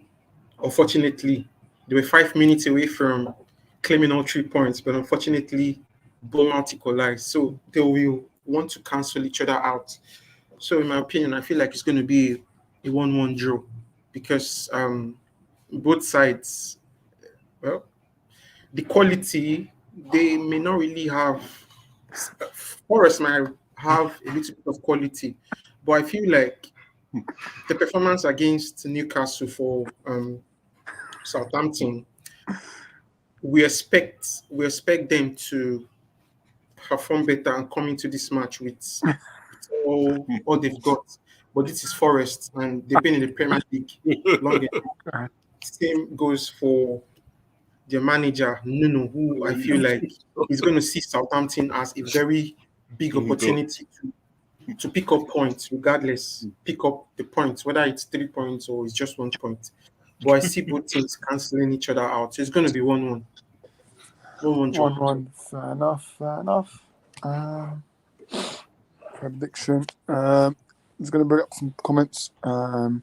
unfortunately they were 5 minutes away from claiming all 3 points, but unfortunately Bournemouth equalized. So they will want to cancel each other out. So in my opinion, I feel like it's going to be a 1-1 draw because both sides, well, the quality, they may not really have. Forest might have a little bit of quality, but I feel like the performance against Newcastle for Southampton, we expect them to perform better and come into this match with all they've got. But this is Forest, and they've been in the Premier League long enough. Same goes for their manager, Nuno, who I feel like is going to see Southampton as a very big opportunity to pick up points, regardless. Pick up the points, whether it's 3 points or it's just 1 point. But I see both teams cancelling each other out. So it's going to be 1-1. 1-1. Fair enough. Prediction. He's going to bring up some comments. Hashtag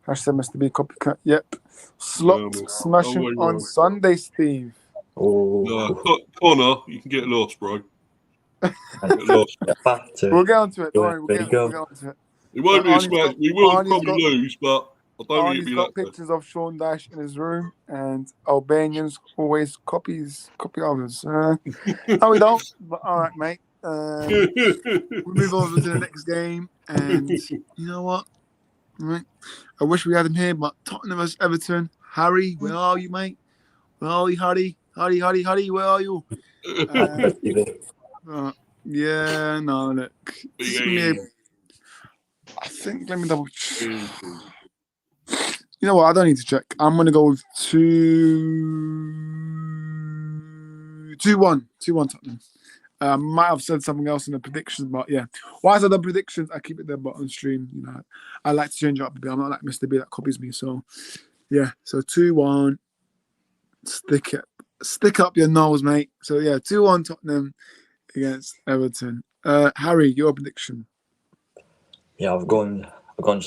Mr. B copycat. Yep. Slot smashing on Sunday, Steve. Connor, you can get lost, bro. We'll get onto it. Don't worry. We'll get onto it. It won't be a smash. We will probably lose, but I don't think it'll be got pictures of Sean Dash in his room, and Albanians always copy others. No, we don't. But all right, mate. We'll move on to the next game, and you know what? Right. I wish we had him here, but Tottenham vs Everton. Harry, where are you, mate? Where are you, Harry? Harry, where are you? Yeah, no, look. I think, let me double check. You know what? I don't need to check. I'm going to go with 2-1 Tottenham. Might have said something else in the predictions, but yeah. Whilst I've done predictions, I keep it there, but on stream, you know, I like to change it up a bit. I'm not like Mr. B that copies me. So, yeah. So 2-1. Stick up your nose, mate. So, yeah, 2-1 Tottenham against Everton. Harry, your prediction? Yeah, I've gone I've gone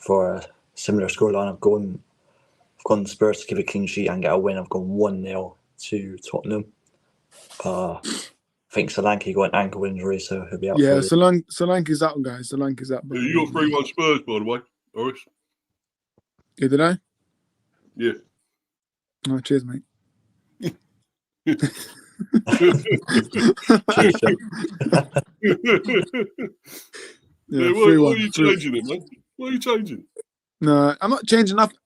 for a similar scoreline. I've gone Spurs to give a clean sheet and get a win. I've gone 1-0 to Tottenham. I think Solanke got an ankle injury, so he'll be out. Yeah, Solanke's out, guys. Solanke's out. Yeah, you got 3-1 Spurs, by the way, Horace. Yeah, did I? Yeah. Oh, cheers, mate. Yeah, why are you changing it, man? Why are you changing? No, I'm not changing nothing.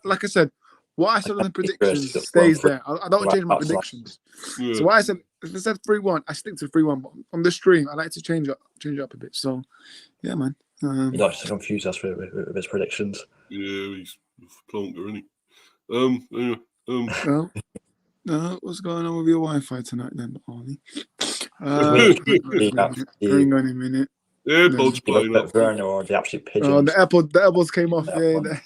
Like I said, what I said on the predictions stays there. I don't change my predictions. Yeah. So what I said, if it said 3-1, I stick to 3-1. But on the stream, I like to change it up a bit. So, yeah, man. He likes to confuse us with his predictions. Yeah, he's a plonker, isn't he? What's going on with your Wi-Fi tonight, then, Arnie? Hang on a minute. AirPods playing up. Werner or the absolute pigeons. Oh, the AirPods came off. Yeah, the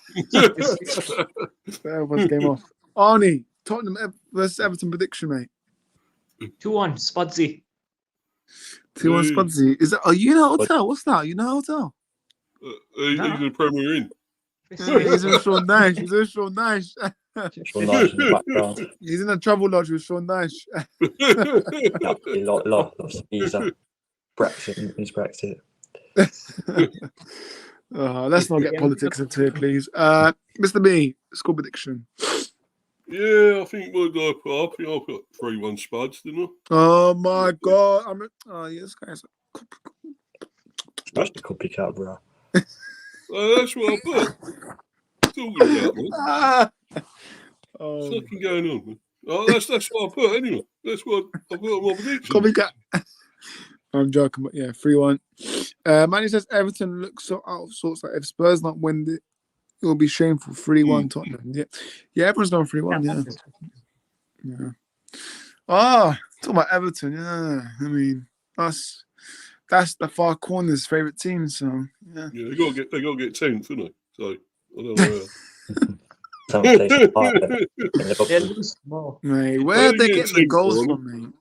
AirPods came off. Arnie, Tottenham versus Everton prediction, mate. 2-1, Spudsy. 2-1 Spudsy. Is that? Are you in a hotel? What's that? You in a hotel? He's in the Premier Inn. Yeah, he's in Sean Nash. He's in Sean Nash. Sean Nash in the background. He's in a travel lodge with Sean Nash. He's Brexit. He's Brexit. Let's not get politics into it, please. Mr. B, score prediction. Yeah, I think I've got 3-1 Spuds, didn't I? Oh my God! Yes, guys. That's the copycat, bro. That's what I put. Talking about, man. What's fucking going on, man? Oh, that's what I put anyway. That's what I put on my prediction. Copycat. I'm joking, but yeah, 3-1. Manny says Everton looks so out of sorts. Like if Spurs not win it, it will be shameful. 3-1 Tottenham. Yeah, everyone's done 3-1. Yeah. Talking about Everton. Yeah, I mean that's the far corner's favourite team. So yeah, they got to get 10th, don't they? So I don't know. Mate, where are they getting the goals from, mate?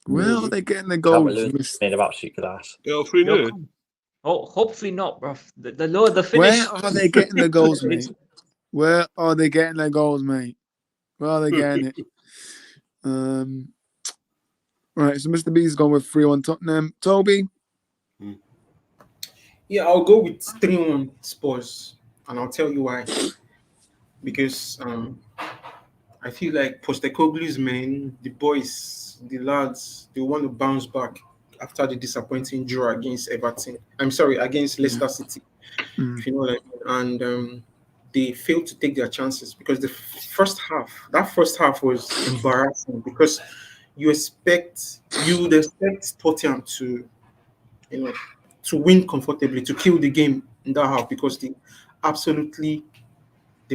Where are they getting the goals? Made of absolute glass. Yeah, I think Hopefully not, bro. The lower the finish. Where are they getting the goals, mate? Where are they getting their goals, mate? Where are they getting it? Right, so Mr. B's gone with 3-1 Tottenham. Toby? Yeah, I'll go with 3-1 Spurs, and I'll tell you why. Because I feel like Postecoglou's men, the boys, the lads, they want to bounce back after the disappointing draw against against Leicester City, if you know what I mean. And they failed to take their chances because that first half was embarrassing because you would expect Tottenham to win comfortably, to kill the game in that half because they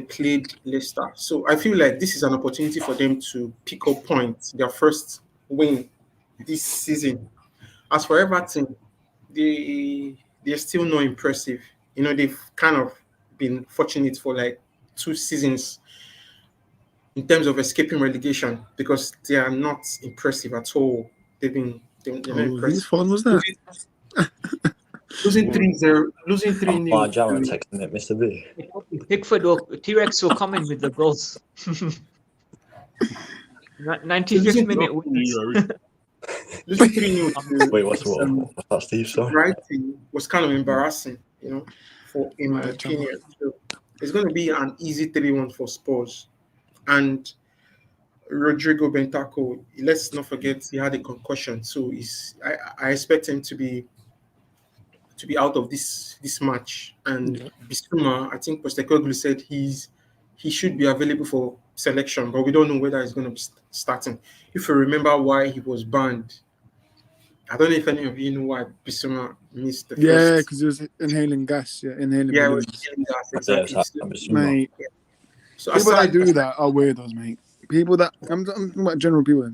played Leicester. So I feel like this is an opportunity for them to pick up points, their first win this season. As for Everton, they're still not impressive. They've kind of been fortunate for like 2 seasons in terms of escaping relegation because they are not impressive at all. They're not impressive. Whose phone was that? Losing 3-0, losing 3-0. Texting it, Mr. B. Pickford or T-Rex will come in with the goals. 95th minute wins. Losing 3-0. Wait, what's that, Steve? Sorry. Brighton was kind of embarrassing, in my opinion. So it's going to be an easy 3-1 for Spurs. And Rodrigo Bentancur, let's not forget he had a concussion, so I expect him to be out of this match. And Bissouma, I think Postecoglou said he should be available for selection, but we don't know whether he's going to be starting. If you remember why he was banned, I don't know if any of you know why Bissouma missed the first. Yeah, because he was inhaling gas. Yeah, inhaling gas, exactly. Mate. So people that do that are weirdos, mate. People that I'm talking about general people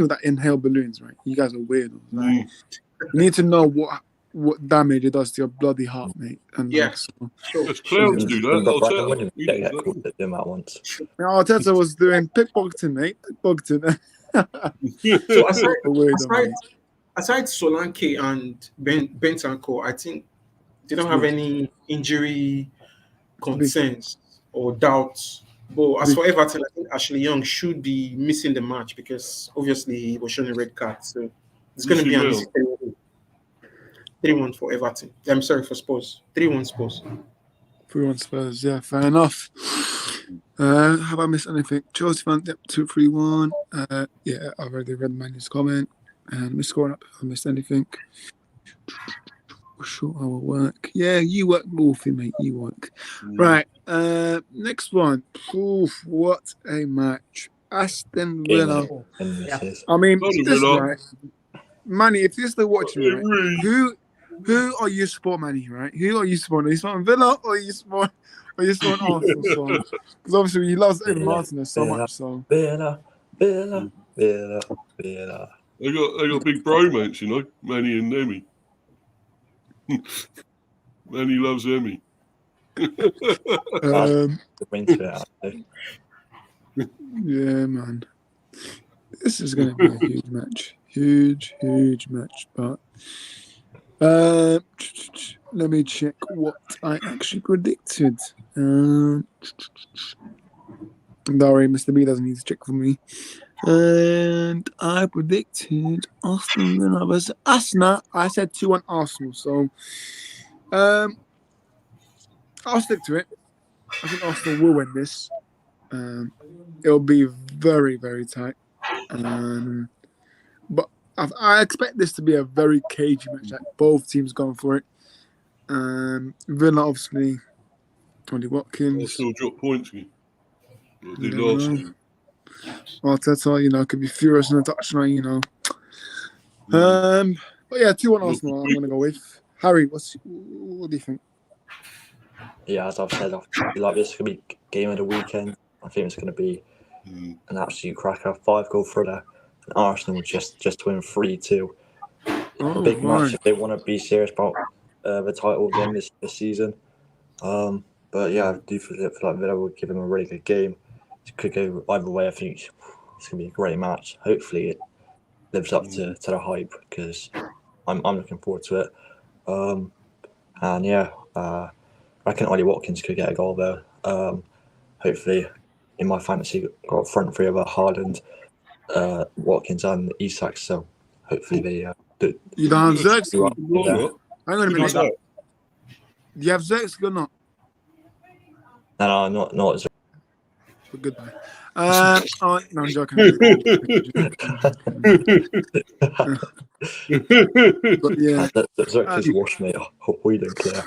that inhale balloons, right? You guys are weirdos. Like, you need to know what damage it does to your bloody heart, mate. And clowns do that. Arteta was doing pickpocketing, mate. Pickpocketing. So aside Solanke and Bentancur, I think They don't have any injury concerns or doubts. But as for Everton, I think Ashley Young should be missing the match because obviously he was shown a red card. So it's going to be an easy 3-1 for Everton. I'm sorry, for Spurs. 3-1 Spurs. 3-1 Spurs, yeah, fair enough. Have I missed anything? Chelsea fans, yep, 2-3-1. Yeah, I've already read Manu's comment. And me scoring up if I missed anything. Short hour work. Yeah, you work, Wolfie, mate. You work. Right. Next one. Oof, what a match. Aston Villa. I mean, this right. Manny, if you're still watching, right, who are you supporting, Manny, right? Who are you supporting? Are you supporting Villa or are you supporting Arsenal? Because obviously he loves Evan Martinez so much. So Villa. They got big bromance, you know, Manny and Emmy. Manny loves Emmy. Yeah, man. This is going to be a huge match. Huge match. But let me check what I actually predicted. Don't worry, Mr. B doesn't need to check for me. And I predicted Arsenal Villa versus Arsenal. I said 2-1 Arsenal. So I'll stick to it. I think Arsenal will win this. It'll be very, very tight. But I expect this to be a very cagey match. Like both teams going for it. Villa, obviously, Tony Watkins. Arsenal dropped points again. They lost. Arteta, could be furious in the touchline, But yeah, 2-1 Arsenal. I'm going to go with Harry. What do you think? Yeah, as I've said, I feel like this could be game of the weekend. I think it's going to be an absolute cracker, 5-goal thriller, and Arsenal just win 3-2. A big match if they want to be serious about the title again this season. But yeah, I do feel like Villa will give them a really good game. It could go either way. I think it's going to be a great match. Hopefully, it lives up to the hype because I'm looking forward to it. And yeah, I reckon Ollie Watkins could get a goal there. Hopefully, in my fantasy, got a front three of Haaland, Watkins, and Isak. So hopefully they do. You don't have Xerxes? Hang on a minute. Do you have Xerxes or not? No, not Xerxes. Goodbye. No, I'm joking. But yeah, Xerxes washed me. Hope we don't care.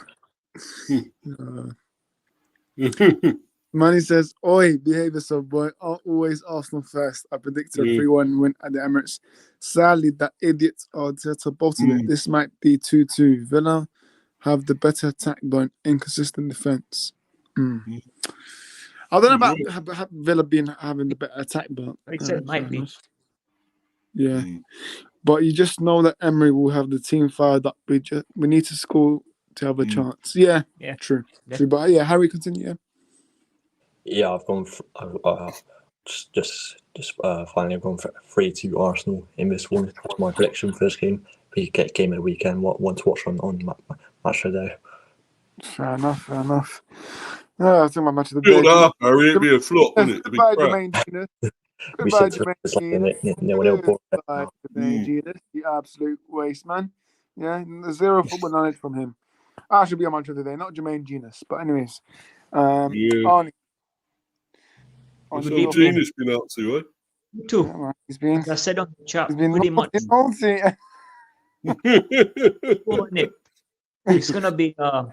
Manny says, "Oi, behave yourself, boy. Always Arsenal first. I predicted a 3-1 win at the Emirates. Sadly, that idiot Arteta bottled it. This might be 2-2. Villa have the better attack, but inconsistent defense. I don't know about Villa having the better attack, but I said might be. Yeah, but you just know that Emery will have the team fired up. We need to score to have a chance. Yeah, true. But yeah, Harry, continue. Yeah, I've gone. Just finally, I've gone for 3-2 Arsenal in this one. That's my prediction for this game. We get game of the weekend. One to watch on match of the day. Fair enough. Yeah, I think my match of the day. Build up, Harry. It'd be a flop, wouldn't it? Goodbye, Jermaine Genius. Goodbye, Jermaine Genius. The absolute waste, man. Yeah, zero football knowledge from him. I should be a match of the day, not Jermaine Genius. But anyways, Arnie. What's old Genius been up to, eh? Me too. Yeah, he's been. As I said on the chat, He's been pretty much. It's gonna be well,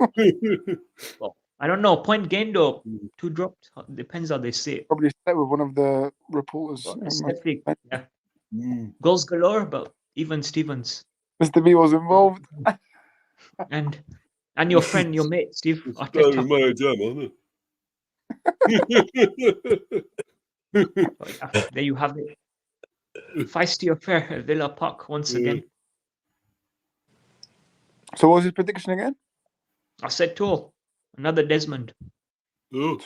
I don't know, point gained or 2 dropped. Depends how they see it. Probably set with one of the reporters. Yeah. Goals galore, but even Stevens. Mr. B was involved. and your friend, your mate, Steve. There you have it. Feisty affair at Villa Park once again. So what was his prediction again? I said 2. Another Desmond. Oh.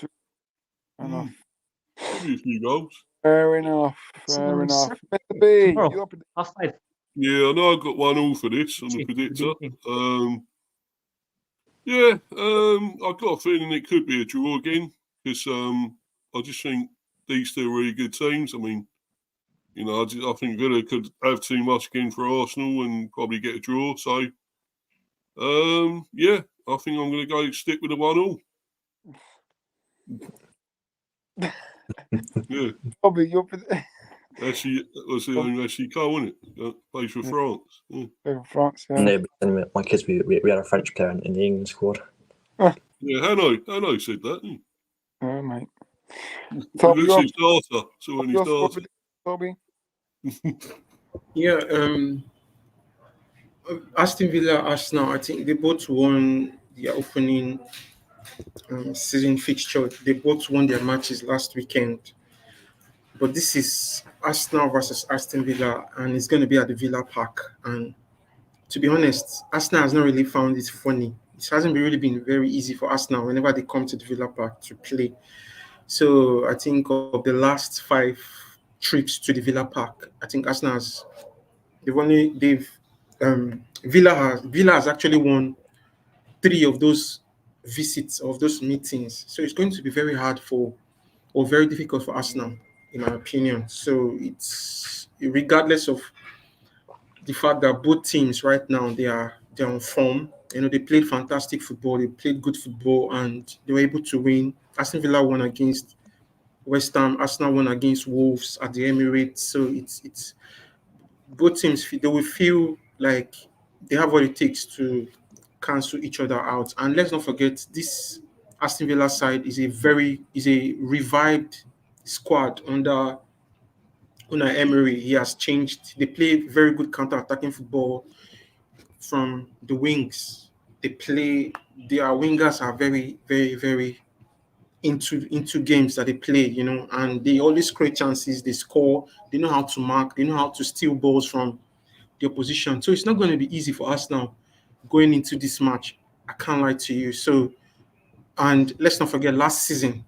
Maybe a few goals. Fair enough. Mr. B, you're 5. Yeah, I know I've got 1-1 for this on the predictor. Yeah, I've got a feeling it could be a draw again because I just think these two are really good teams. I mean, you know, I think Villa could have too much again for Arsenal and probably get a draw. So, yeah, I think I'm going to go stick with the 1-1. Yeah, Probably you're actually, Cole, isn't it? Plays for France. Yeah. in France. Yeah. No, but anyway, my kids, we had a French player in the England squad. Yeah, Hanno said that. Oh, mate. Toby, Toby, his daughter. So his daughter. Toby. Yeah, Aston Villa, Arsenal, I think they both won their opening season fixture. They both won their matches last weekend. But this is Arsenal versus Aston Villa, and it's going to be at the Villa Park. And to be honest, Arsenal has not really found it funny. It hasn't really been very easy for Arsenal whenever they come to the Villa Park to play. So I think of the last 5 trips to the Villa Park, I think Arsenal has Villa has actually won 3 of those visits, of those meetings. So it's going to be very hard or very difficult for Arsenal, in my opinion. So it's regardless of the fact that both teams right now they're on form. You know, they played fantastic football, they played good football, and they were able to win. Aston Villa won against West Ham, Arsenal won against Wolves at the Emirates. So it's both teams, they will feel like they have what it takes to cancel each other out. And let's not forget, this Aston Villa side is a revived squad under Unai Emery. He has changed. They play very good counter-attacking football from the wings. Their wingers are very, very, very into games that they play, you know, and they always create chances, they score, they know how to mark, they know how to steal balls from the opposition. So it's not going to be easy for us now going into this match. I can't lie to you. So, and let's not forget last season,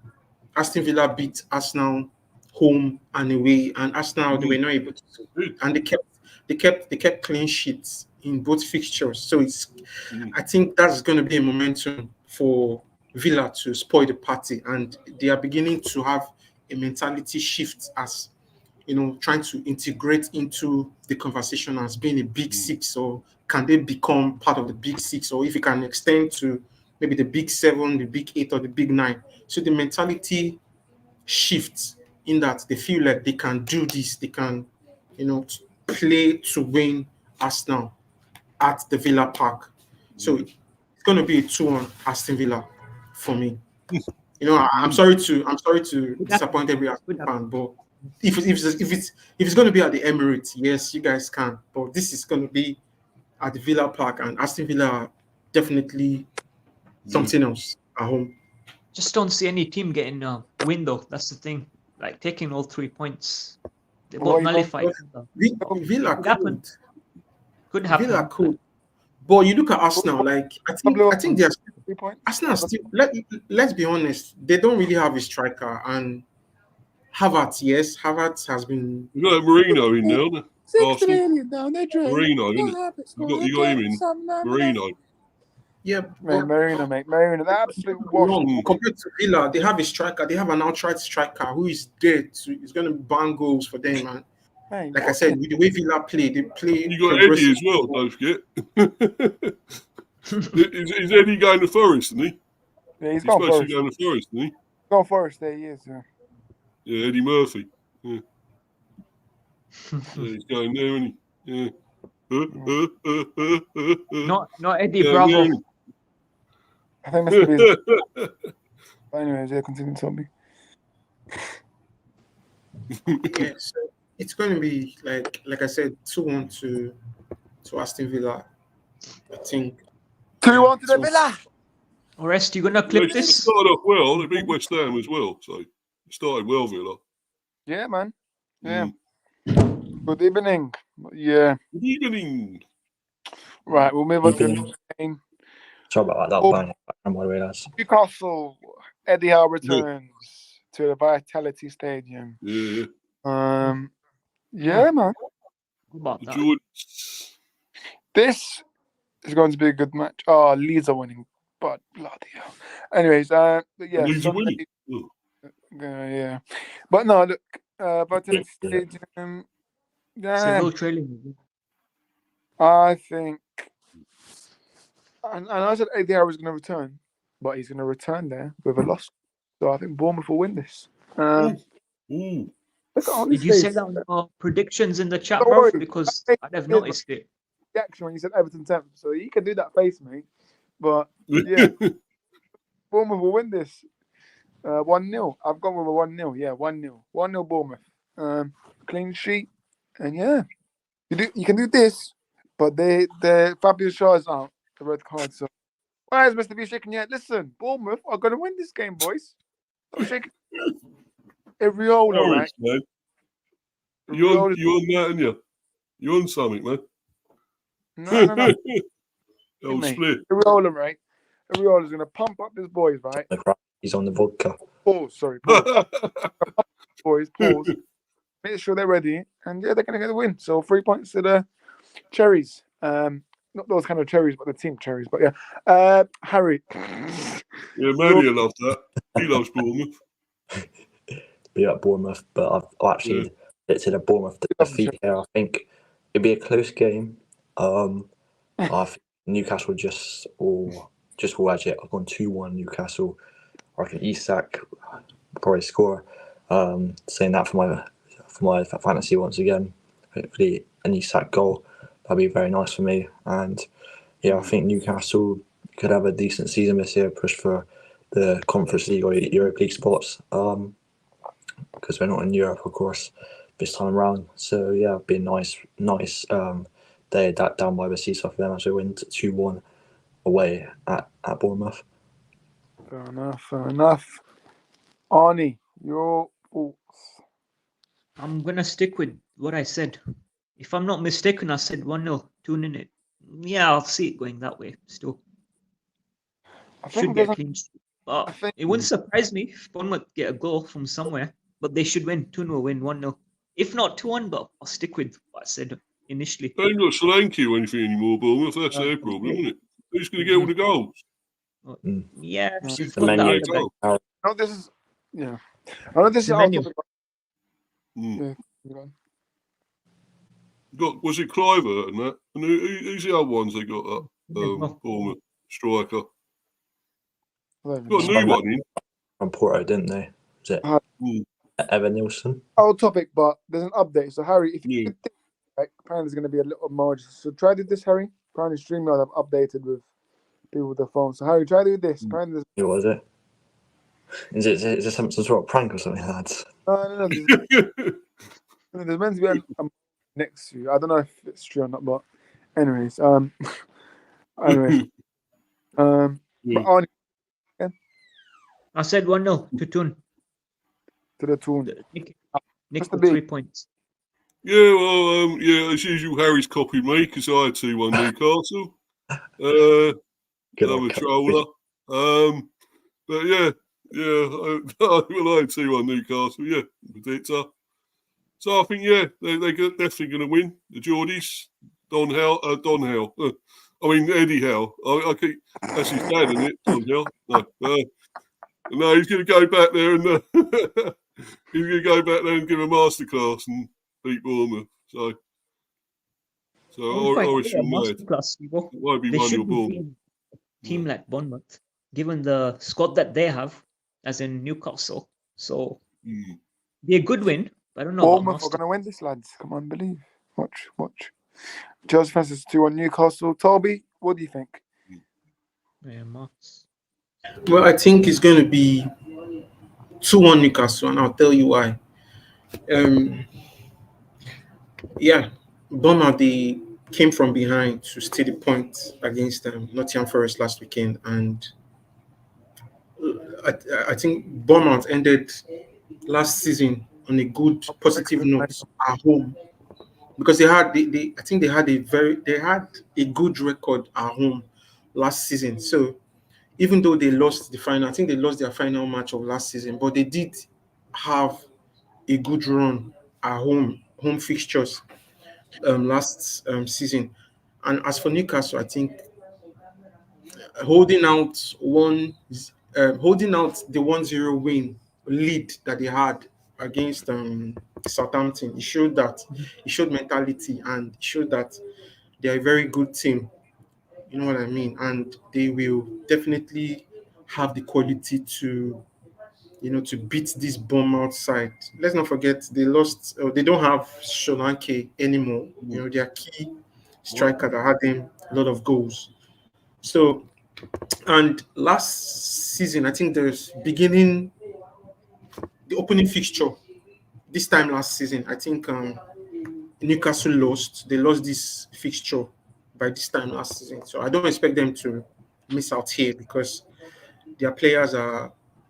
Aston Villa beat Arsenal home and away, and Arsenal they were not able to, and they kept clean sheets in both fixtures. So I think that's going to be a momentum for Villa to spoil the party, and they are beginning to have a mentality shift as, you know, trying to integrate into the conversation as being a big 6, or can they become part of the big 6, or if it can extend to maybe the big 7, the big 8, or the big 9. So the mentality shifts in that they feel like they can do this, they can, you know, play to win Arsenal at the Villa Park. So it's going to be a 2-1 Aston Villa for me. You know, I'm sorry to disappoint every Arsenal fan, but if it's going to be at the Emirates, yes, you guys can. But this is going to be at the Villa Park, and Aston Villa are definitely something else at home. Just don't see any team getting a win though. That's the thing. Like taking all 3 points, they both nullified. Villa Could happen. Villa could. But you look at Arsenal, like I think they're Arsenal still. Let's be honest, they don't really have a striker, and Havertz, yes, Havertz has been. You got Marino in now. 6 million down there, Marino, you got him in. Marino. Yeah, Marino, the absolute wash. Compared to Villa, they have a striker. They have an outright striker who is there. He's going to bang goals for them, man. Hey, like I said, with the way Villa play, they play. You got Eddie as well, don't forget. Is Eddie going to Forest, isn't he? Yeah, he's going to Forest, isn't he? Going Forest, there he is. Yeah, Eddie Murphy. Yeah. He's going there, isn't he? Yeah. Not Eddie Bravo. Yeah. I think that's the But anyways, yeah, continue to me. Yeah, so it's going to be like I said, 2-1 to Aston Villa. I think 2-1 to the Villa. Orest, you gonna clip this? Started off well. They beat West Ham as well, so it started well, Villa. Yeah, man. Yeah. Good evening. Yeah. Good evening. Right, we'll move on to the next game. Sorry about that. By the way, lads. Newcastle, Eddie Howe returns to the Vitality Stadium. Yeah. Yeah, man. About that. This is going to be a good match. Oh, Leeds are winning but bloody hell. Anyways, but yeah, Leeds are Sunday, winning. yeah. But no, look, Vitality Stadium. Yeah, Seville trailing. I think, and I said ADR was going to return, but he's going to return there with a loss. So I think Bournemouth will win this. Ooh. Look at Did you face. say that on your predictions in the chat, Don't bro? worry. Because Hey, I'd have here's noticed it. reaction when you said Everton 10th. So you can do that face, mate. But yeah, Bournemouth will win this. 1-0. I've gone with a 1-0. Yeah, 1-0. 1-0 Bournemouth. Clean sheet. And yeah, you can do this, but the Fabio Shaw is out, the red card. So why is Mr. B shaking yet? Listen, Bournemouth are going to win this game, boys. Stop shaking. Iriola, right? Man. Iriola- You're on that, aren't you? You're on something, man. No. Oh, mate. split. Iriola, right? Iriola's going to pump up his boys, right? He's on the vodka. Pause. Sorry, pause. Boys, pause. Make sure they're ready, and yeah, they're going to get the win. So 3 points to the Cherries. Not those kind of cherries, but the team cherries. But yeah, Harry. Yeah, Manny loves that. He loves Bournemouth. Be at Bournemouth, but I've actually predicted a Bournemouth defeat here. I think it'd be a close game. I think Newcastle just will edge it. I've gone 2-1 Newcastle. I reckon Isak probably score. Saying that for my fantasy once again. Hopefully an Isak goal. That'd be very nice for me. And yeah, I think Newcastle could have a decent season this year, push for the Conference League or Europa League spots. Because we're not in Europe, of course, this time around. So yeah, it'd be a nice day down by the seesaw for them as we win 2-1 away at Bournemouth. Fair enough. Arnie, your thoughts? I'm going to stick with what I said. If I'm not mistaken, I said 1-0, 2-0. Yeah, I'll see it going that way still. Should get a clean sheet. But it wouldn't surprise me if Bournemouth get a goal from somewhere. But they should win 2-0, win 1-0. If not 2-1, but I'll stick with what I said initially. They ain't got Solanke or anything anymore, Bournemouth. That's their problem, isn't it? Who's going to get all the goals? Yeah, she's The got that menu. other guy. I know this is The our menu. topic. Yeah. Was it Cliver and that? And who's the other ones they got up? Bournemouth striker. Got a new one in. From Porto, didn't they? Was it Evan Nielsen? Our topic, but there's an update. So Harry, if you could think, like, apparently there's going to be a little margin. So try to do this, Harry. Apparently StreamYard have updated with people with their phone. So Harry, try to do this. Apparently Who was it? Is it some sort of prank or something, lads? no. There's meant to be a next to you. I don't know if it's true or not, but anyways, but Arnie, I said 1-0 to Toon. to the tune. Nick Mr. with B. 3 points. Yeah, well, as usual, Harry's copied me because I had 2-1 Newcastle. I'm a troller. But yeah, well, I had 2-1 Newcastle, yeah, predictor. So I think, they're definitely going to win. The Geordies, Don Howe. Eddie Howe. I keep, that's his dad, isn't it? Don Howe. No, he's going to go back there and give a masterclass and beat Bournemouth. So Irish will mad. It won't be They 1-0 should Bournemouth. be a team like Bournemouth, given the squad that they have, as in Newcastle. So be a good win. I don't know Bournemouth are going to win this, lads. Come on, believe. Watch. Chelsea versus 2-1 Newcastle. Toby, what do you think? Yeah, Marks. Well, I think it's going to be 2-1 Newcastle, and I'll tell you why. Bournemouth, they came from behind to steal the point against Nottingham Forest last weekend, and I think Bournemouth ended last season on a good positive note at home, because they had a good record at home last season. So even though they lost the final, I think they lost their final match of last season, but they did have a good run at home fixtures last season. And as for Newcastle, I think holding out the 1-0 win lead that they had against Southampton. It showed mentality, and it showed that they're a very good team. You know what I mean? And they will definitely have the quality to beat this Bournemouth side. Let's not forget they lost. They don't have Solanke anymore. Their key striker that had them a lot of goals. So, and last season, I think there's beginning the opening fixture. This time last season, I think Newcastle lost. They lost this fixture by this time last season. So I don't expect them to miss out here because their players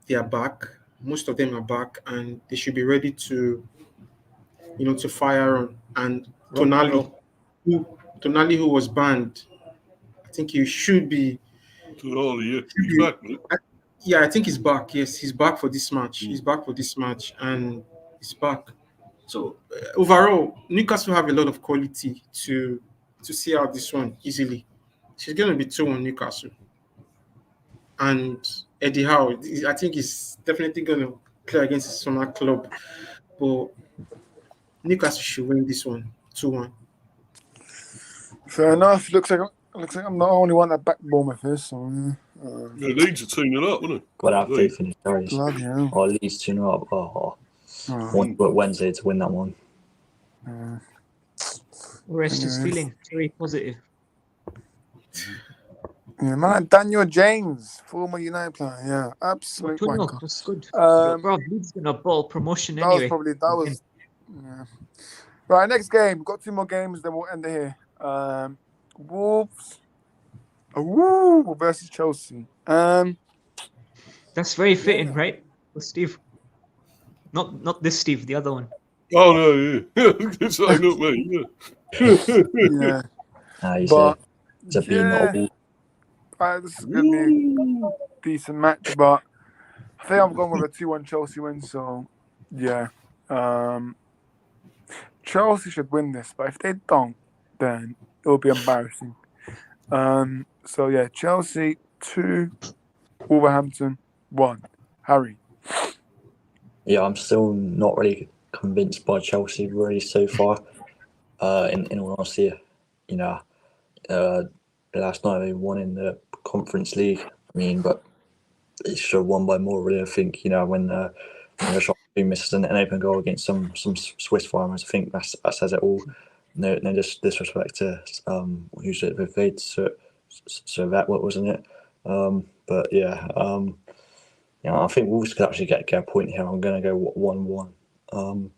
they are back. Most of them are back, and they should be ready to fire on. And Tonali, who was banned, I think he should be. Tonali, yeah, he's back, mate. Yeah, I think he's back. Yes, he's back for this match. He's back for this match, and he's back. So overall, Newcastle have a lot of quality to see out this one easily. She's going to be 2-1 Newcastle. And Eddie Howe, I think he's definitely going to play against his former club. But Newcastle should win this one, 2-1. Fair enough. Looks like I'm the only one that backed Bournemouth is. So, Leeds are 2-0 up, wasn't it? Got to have faith in his Tories. bloody hell. Or Leeds 2-0 up. Want Wednesday to win that one. Rest is feeling very positive. Yeah, man, Daniel James, former United player. Yeah, absolute wanker. That's good. Bro, Leeds gonna ball promotion anyway. That was. Yeah. Right, next game. We've got 2 more games, then we'll end it here. Wolves. Versus Chelsea. That's very fitting, right? With Steve. Not this Steve, the other one. Oh no, yeah. It's like not me, yeah. Yeah. He's a being old. This is going to be a decent match, but I think I'm going with a 2-1 Chelsea win. So, yeah. Chelsea should win this, but if they don't, then it will be embarrassing. So, yeah, Chelsea 2, Wolverhampton 1. Harry. Yeah, I'm still not really convinced by Chelsea really so far. In all honesty, last night they won in the Conference League. I mean, but they should have won by more. Really, I think when the shot misses an open goal against some Swiss farmers, I think that says it all. No disrespect to who's it with Vade, so that wasn't it. But yeah, I think Wolves could actually get a point here. I'm going to go 1-1.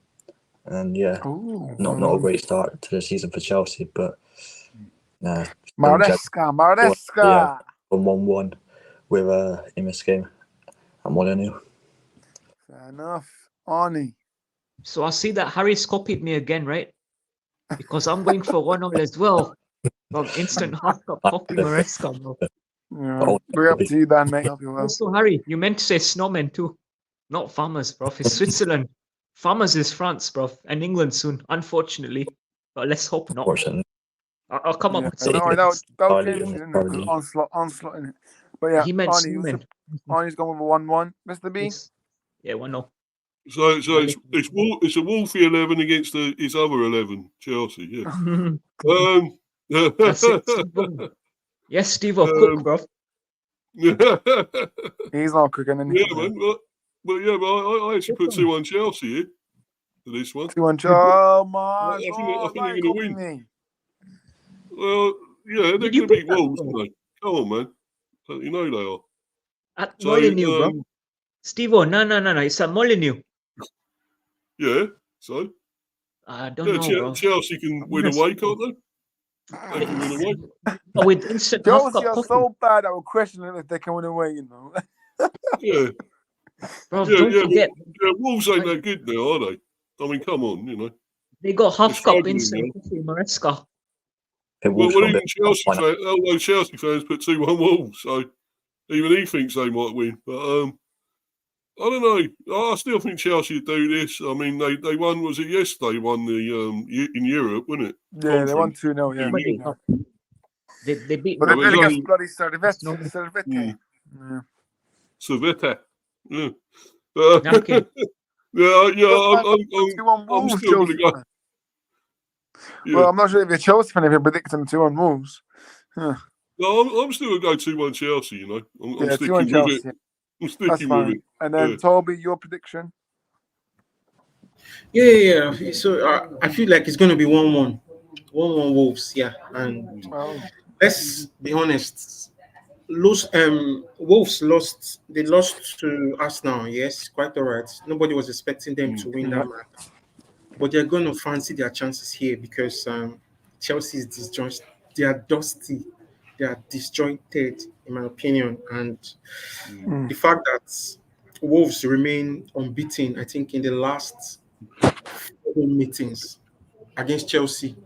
And yeah, not a great start to the season for Chelsea, but Maresca. Yeah, 1-1 with in this game. I'm 1-0. Fair enough. Arnie. So I see that Harry's copied me again, right? Because I'm going for 1-0 as well. Well, instant half-cup copy Maresca, bro. Yeah, bring up to you, Dan, mate. Hope you well. Also, Harry, you meant to say snowmen too. Not farmers, bro. It's Switzerland. Farmers is France, bro. And England soon, unfortunately. But let's hope not. I'll come up with something. That was onslaught in it. But yeah, He meant snowmen. Arnie's gone with a 1-1. Mr. B? Yeah, 1-0. So it's a Wolfie 11 against his other 11, Chelsea. Yeah. That's it, Steve-O. Yes, Steve-O, cook, bro. He's not cooking anything. Yeah, man. But I actually put 2-1 Chelsea here for this one. 2-1 Chelsea. Oh my I think they're going to win. Me. Well, yeah, they're going to beat Wolves, aren't they? Come on, man. You know they are. At Molineux, bro. Steve-O, no. It's at Molineux. Yeah, so? I don't know, bro. Chelsea can win away, can't they? They can win away. With instant Chelsea are so bad, I will question them if they can win away, Yeah. Bro, don't forget. Yeah, Wolves ain't that good now, are they? I mean, come on, They got half-cup instant coffee Maresca. Well, even Chelsea fans put 2-1 Wolves, so even he thinks they might win. But I don't know. I still think Chelsea do this. I mean, they won. Was it yesterday? Won the in Europe, wasn't it? Yeah, they won 2-0. Yeah. They beat But they Well, played it's against only- bloody No. Servette. Yeah. Savita. Yeah. Okay. I'm still going to go. Yeah. Well, I'm not sure if you're Chelsea fan if you're predicting 2-1 Wolves. No, I'm still going to go 2-1 Chelsea, you know. I'm Yeah, sticking 2-1 with Chelsea. it. I'm That's sticking fine. with it. And then, Yeah. Toby, your prediction? Yeah. So I feel like it's going to be 1-1. 1-1 Wolves, yeah. And Oh. let's be honest. Wolves lost. They lost to Arsenal. Yes, quite all right. Nobody was expecting them to win that match, but they're going to fancy their chances here because Chelsea is disjointed. They are dusty. They are disjointed, in my opinion. And the fact that Wolves remain unbeaten, I think, in the last 4 meetings against Chelsea,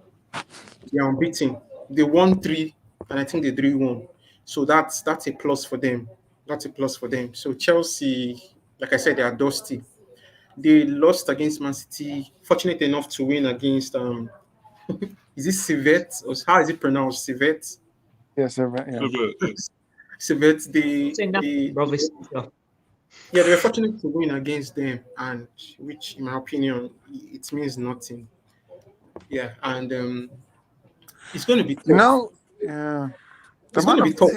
they are unbeaten. They won 3, and I think they drew 1. So that's a plus for them. That's a plus for them. So Chelsea, like I said, they are dusty. They lost against Man City. Fortunate enough to win against is it Civet or how is it pronounced? Civet. Yeah, Servette, yeah. Civet. Saying that, bro, Yeah, they were fortunate to win against them, and which, in my opinion, it means nothing. Yeah, and it's going to be tough. You know, yeah. It's going to be tough.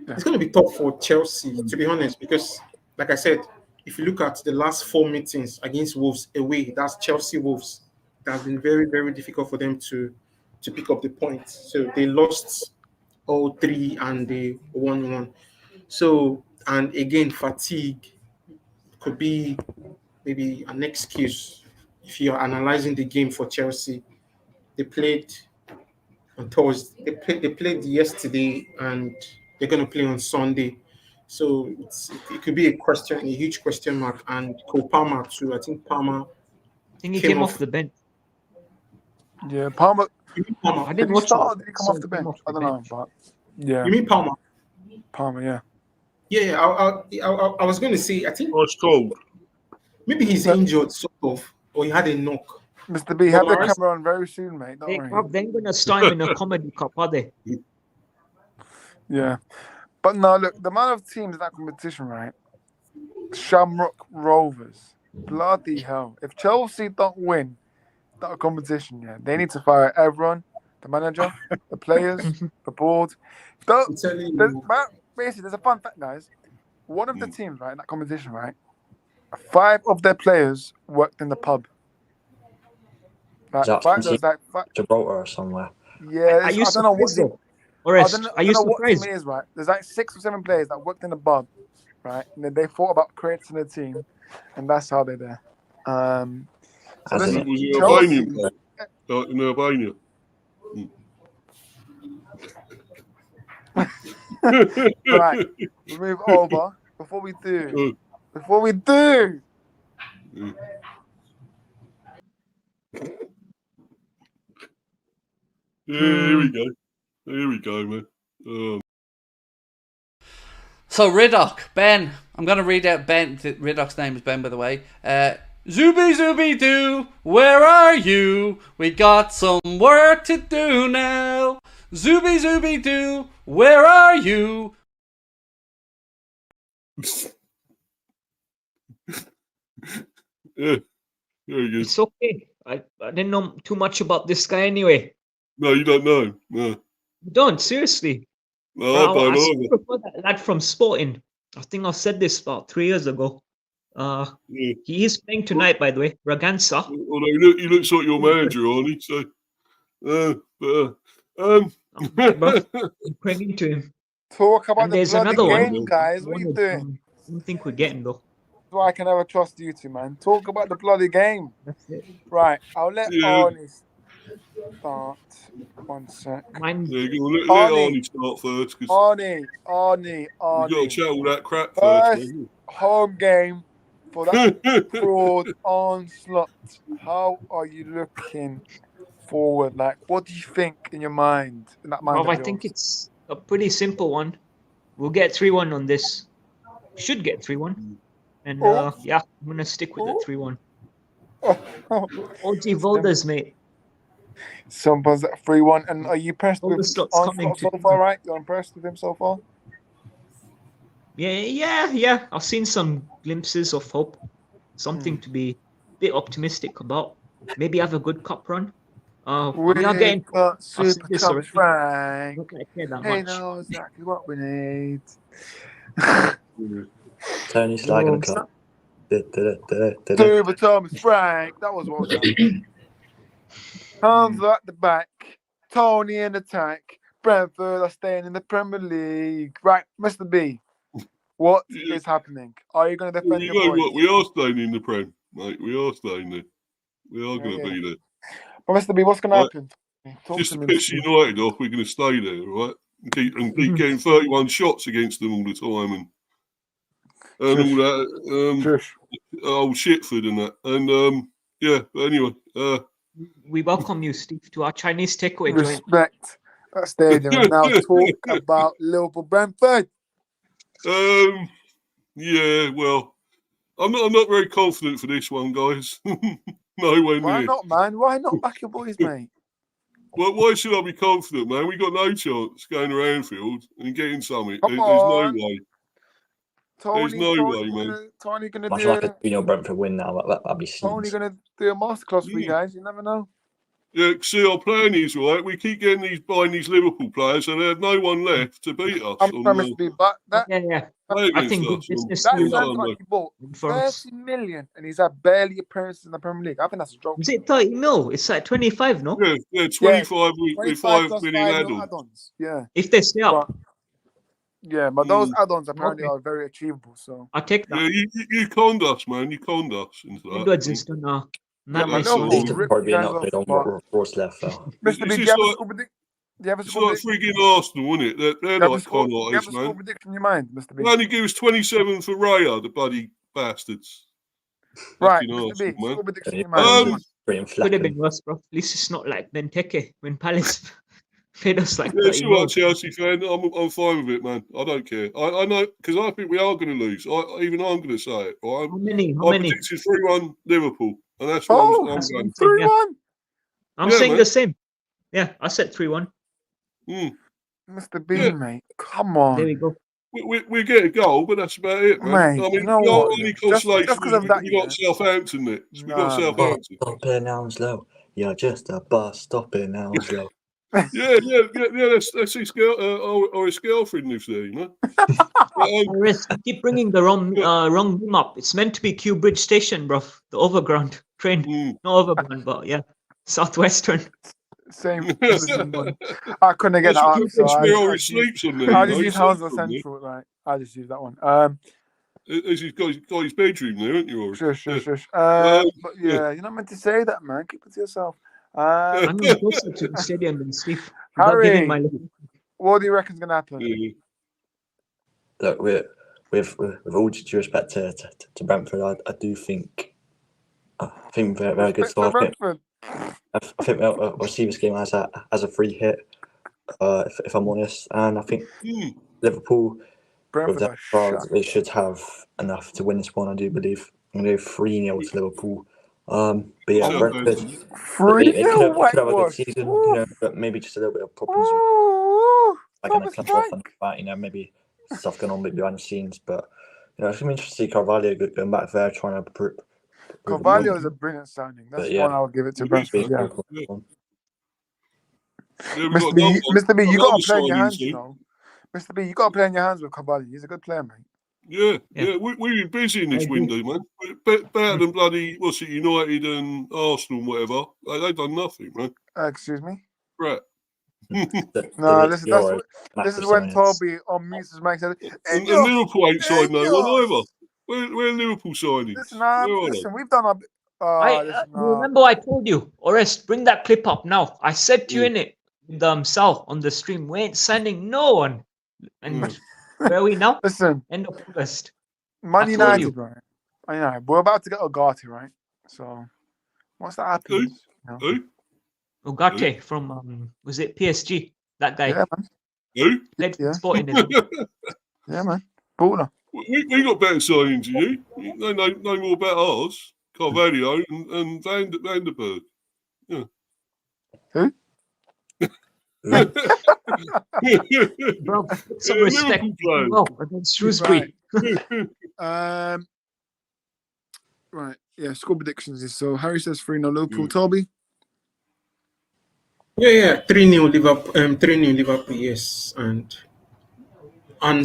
It's going to be tough for Chelsea, to be honest, because, like I said, if you look at the last 4 meetings against Wolves away, that's Chelsea Wolves. It has been very, very difficult for them to pick up the points. So they lost all 3 and they won 1. So, and again, fatigue could be maybe an excuse if you're analyzing the game for Chelsea. They played on Thursday. They played yesterday, and they're going to play on Sunday. So it could be a huge question mark. And Cole Palmer too. I think Palmer. I think he came off the bench. Yeah, Palmer. I Did didn't he watch start or him. did he come off the bench? I don't know, but yeah. You mean Palmer? Palmer, yeah. Yeah. I was going to say. I think Ice cold. maybe he's injured, sort of, or he had a knock. Mr. B, have the camera on very soon, mate. Don't worry. They're going to start him in a comedy cup, are they? Yeah. But no, look, the amount of teams in that competition, right? Shamrock Rovers. Bloody hell. If Chelsea don't win that competition, yeah, they need to fire everyone, the manager, the players, the board. Basically, there's a fun fact, guys. One of the teams, right, in that competition, right, 5 of their players worked in the pub. Gibraltar or somewhere. Yeah, I don't know what team. Are you surprised? What team it is, right? There's like 6 or 7 players that worked in the pub, right? And then they thought about creating a team, and that's how they're there. So Was it Albania? In Albania. Right, we'll move over. Before we do. Yeah, here we go, man. So Riddock, Ben. I'm gonna read out Ben. Riddock's name is Ben, by the way. Zooby doo, where are you? We got some work to do now. Zooby doo, where are you? Yeah, very good. It's okay. I didn't know too much about this guy anyway. No, you don't know. No. You don't, seriously. No, I don't I know. prefer that lad from Sporting. I think I said this about 3 years ago. Yeah. He is playing tonight, by the way. Braganza. Although he looks like your manager, aren't he? So, I'm praying into him. Talk about And the there's bloody another one. game, guys. What are you doing? I don't think we're getting though. That's why I can never trust you two, man. Talk about the bloody game. That's it. Right, I'll let Yeah. Arnie start. 1 sec. Mine, yeah, go on, let Arnie. Arnie start first because Arnie. you got to chat all that crap First first. home game for that fraud onslaught. How are you looking forward? Like, what do you think in your mind? In that mind well, of I think yours? it's a pretty simple one. We'll get 3-1 on this. Should get 3-1. And yeah, I'm going to stick with the 3-1. Oh, OG Volders, mate. Someone's at 3-1. And are you impressed All the with slots coming Onslaught to so far, right? You're impressed with him so far? Yeah. I've seen some glimpses of hope. Something to be a bit optimistic about. Maybe have a good cup run. We are We getting. got I've said Super this Thomas already. Frank. Not gonna care that He much. knows exactly what we need. Tony slagging the club. Super Thomas Frank. That was what was happening. Hands at the back. Tony in attack. Brentford are staying in the Premier League. Right, Mr. B. What is happening? Are you going to defend You your know boys? what? We are staying in the Prem, mate. We are staying there. We are going to be there. Well, Mr. B, what's going to happen? Talk Just to to me, piss Mr. B. United off, we're going to stay there, right? And keep getting 31 shots against them all the time and all that. Shush. Old Shitford and that. And yeah, but anyway. We welcome you, Steve, to our Chinese takeaway joint. Respect that stadium and now talk about Liverpool Brentford. Yeah, well, I'm not very confident for this one, guys. Nowhere Why near. not, man? Why not back your boys, mate? Well, why should I be confident, man? We got no chance going to Anfield and getting something. Come There's no on. way. Tony, There's no way, man. Tony gonna Much do like a 3-0 Brentford win now. That'd be Tony scenes. gonna do a masterclass for you guys. You never know. Yeah, see, our plan is, right, we keep buying these Liverpool players and they have no one left to beat us. I'm promised to be, but that Yeah. play I against think good us business that will sounds on like Sunday. he bought for us. 30 million and he's had barely appearances in the Premier League. I think that's a joke. Was it 30 mil? It's like 25, no? Yeah, 25 with 25 5 plus million 5 add-ons. add-ons. Yeah, If they stay up, but those add-ons apparently Okay. are very achievable. So I'll take that. Yeah, you conned us, man. You conned us into that. Edwards has done a yeah, man, nice no one. more. Need to Rip probably be you an guys off. upgrade on But what Ross left though. Mr. B, do you have a score prediction? Do you have a It's score like prediction? frigging Arsenal, isn't it? They're Do you like con artists, have a score man. prediction in your mind, Mr. B? They only give us 27 for Raya, the bloody bastards. Right, Fucking Mr. B, Arsenal, man. score prediction in your Yeah, mind. Brilliant Could have flapping. been worse, bro. At least it's not like Benteke when Palace paid us like Yeah, 30 it's all mil. right, Chelsea fan. I'm fine with it, man. I don't care. I know, because I think we are going to lose. Even I'm going to say it. Right? How many? I predicted 3-1 Liverpool, and that's what Oh, I'm That's what going. I'm saying. Yeah. 3-1. I'm Yeah, saying man. the same. Yeah, I said 3-1. Mr. B, Yeah. mate, come on. There we go. We get a goal, but that's about it, man. Mate, I mean, you know the what, only yeah. Just consolation 'cause is of that, we got Southampton next. We got Nah, Southampton. Stop it now, slow. You're just a bus. Stop it now, slow. Yeah. That's his girl, or his girlfriend lives there, you know. Rest, you keep bringing the wrong room up. It's meant to be Kew Bridge Station, bro. The overground train. Not overground, but yeah. Southwestern. Same one. I couldn't get that out, so That's where Ori sleeps on there. I you know, just he use sleeps Hounslow on there. Central, right? I just use that one. He's got his bedroom there, haven't you, Ori? Shush. Yeah. But yeah, you're not meant to say that, man. Keep it to yourself. I'm closer to the stadium than Steve. Without Harry, giving my what do you reckon's gonna happen? Yeah. Look, with all due respect to Brentford, I do think very good Respect start. to Brentford. I think we'll see this game as a free hit. If I'm honest, and I think Liverpool, with Brentford their are stars, shut. they should have enough to win this one. I do believe. I'm going to go 3-0 to Liverpool. But yeah, So Brentford. Free They could have a good whitewash. season, Ooh. but maybe just a little bit of problems. Ooh. Like going to Thomas come off and Frank. that, maybe stuff going on behind the scenes. But it's going to be interesting to see Carvalho going back there, trying to prove Carvalho is a brilliant signing. That's But the one I'll give it to Brentford. Yeah. Mr. B, you got to play in your hands, you know. Mr. B, you got to play in your hands with Carvalho. He's a good player, mate. Yeah. We've been busy in this window, man. Better than bloody, United and Arsenal and whatever. They've done nothing, man. Excuse me? Right. No, this is when Toby on mutes his mic said, and Liverpool ain't signed no one either. Where Liverpool signings? Listen, we've done you remember I told you, Orest, bring that clip up now. I said to you in it, Sal on the stream, we ain't signing no one. And where are we now? Listen, end of August. Man United, right? I know we're about to get Ugarte, right? So once that happens, Who? Ugarte from was it PSG? That guy. Yeah, man. Who? Played for Sporting as well. Yeah, man. Baller. We got better signings than you. They know more about ours. Carvalho and Vanderberg. Yeah. Who? Bro, some respect. Liverpool Well, against Shrewsbury. Right. Yeah, score predictions is so Harry says 3-0 Liverpool. Toby? Yeah, 3-0 Liverpool. 3-0 Liverpool. Yes, and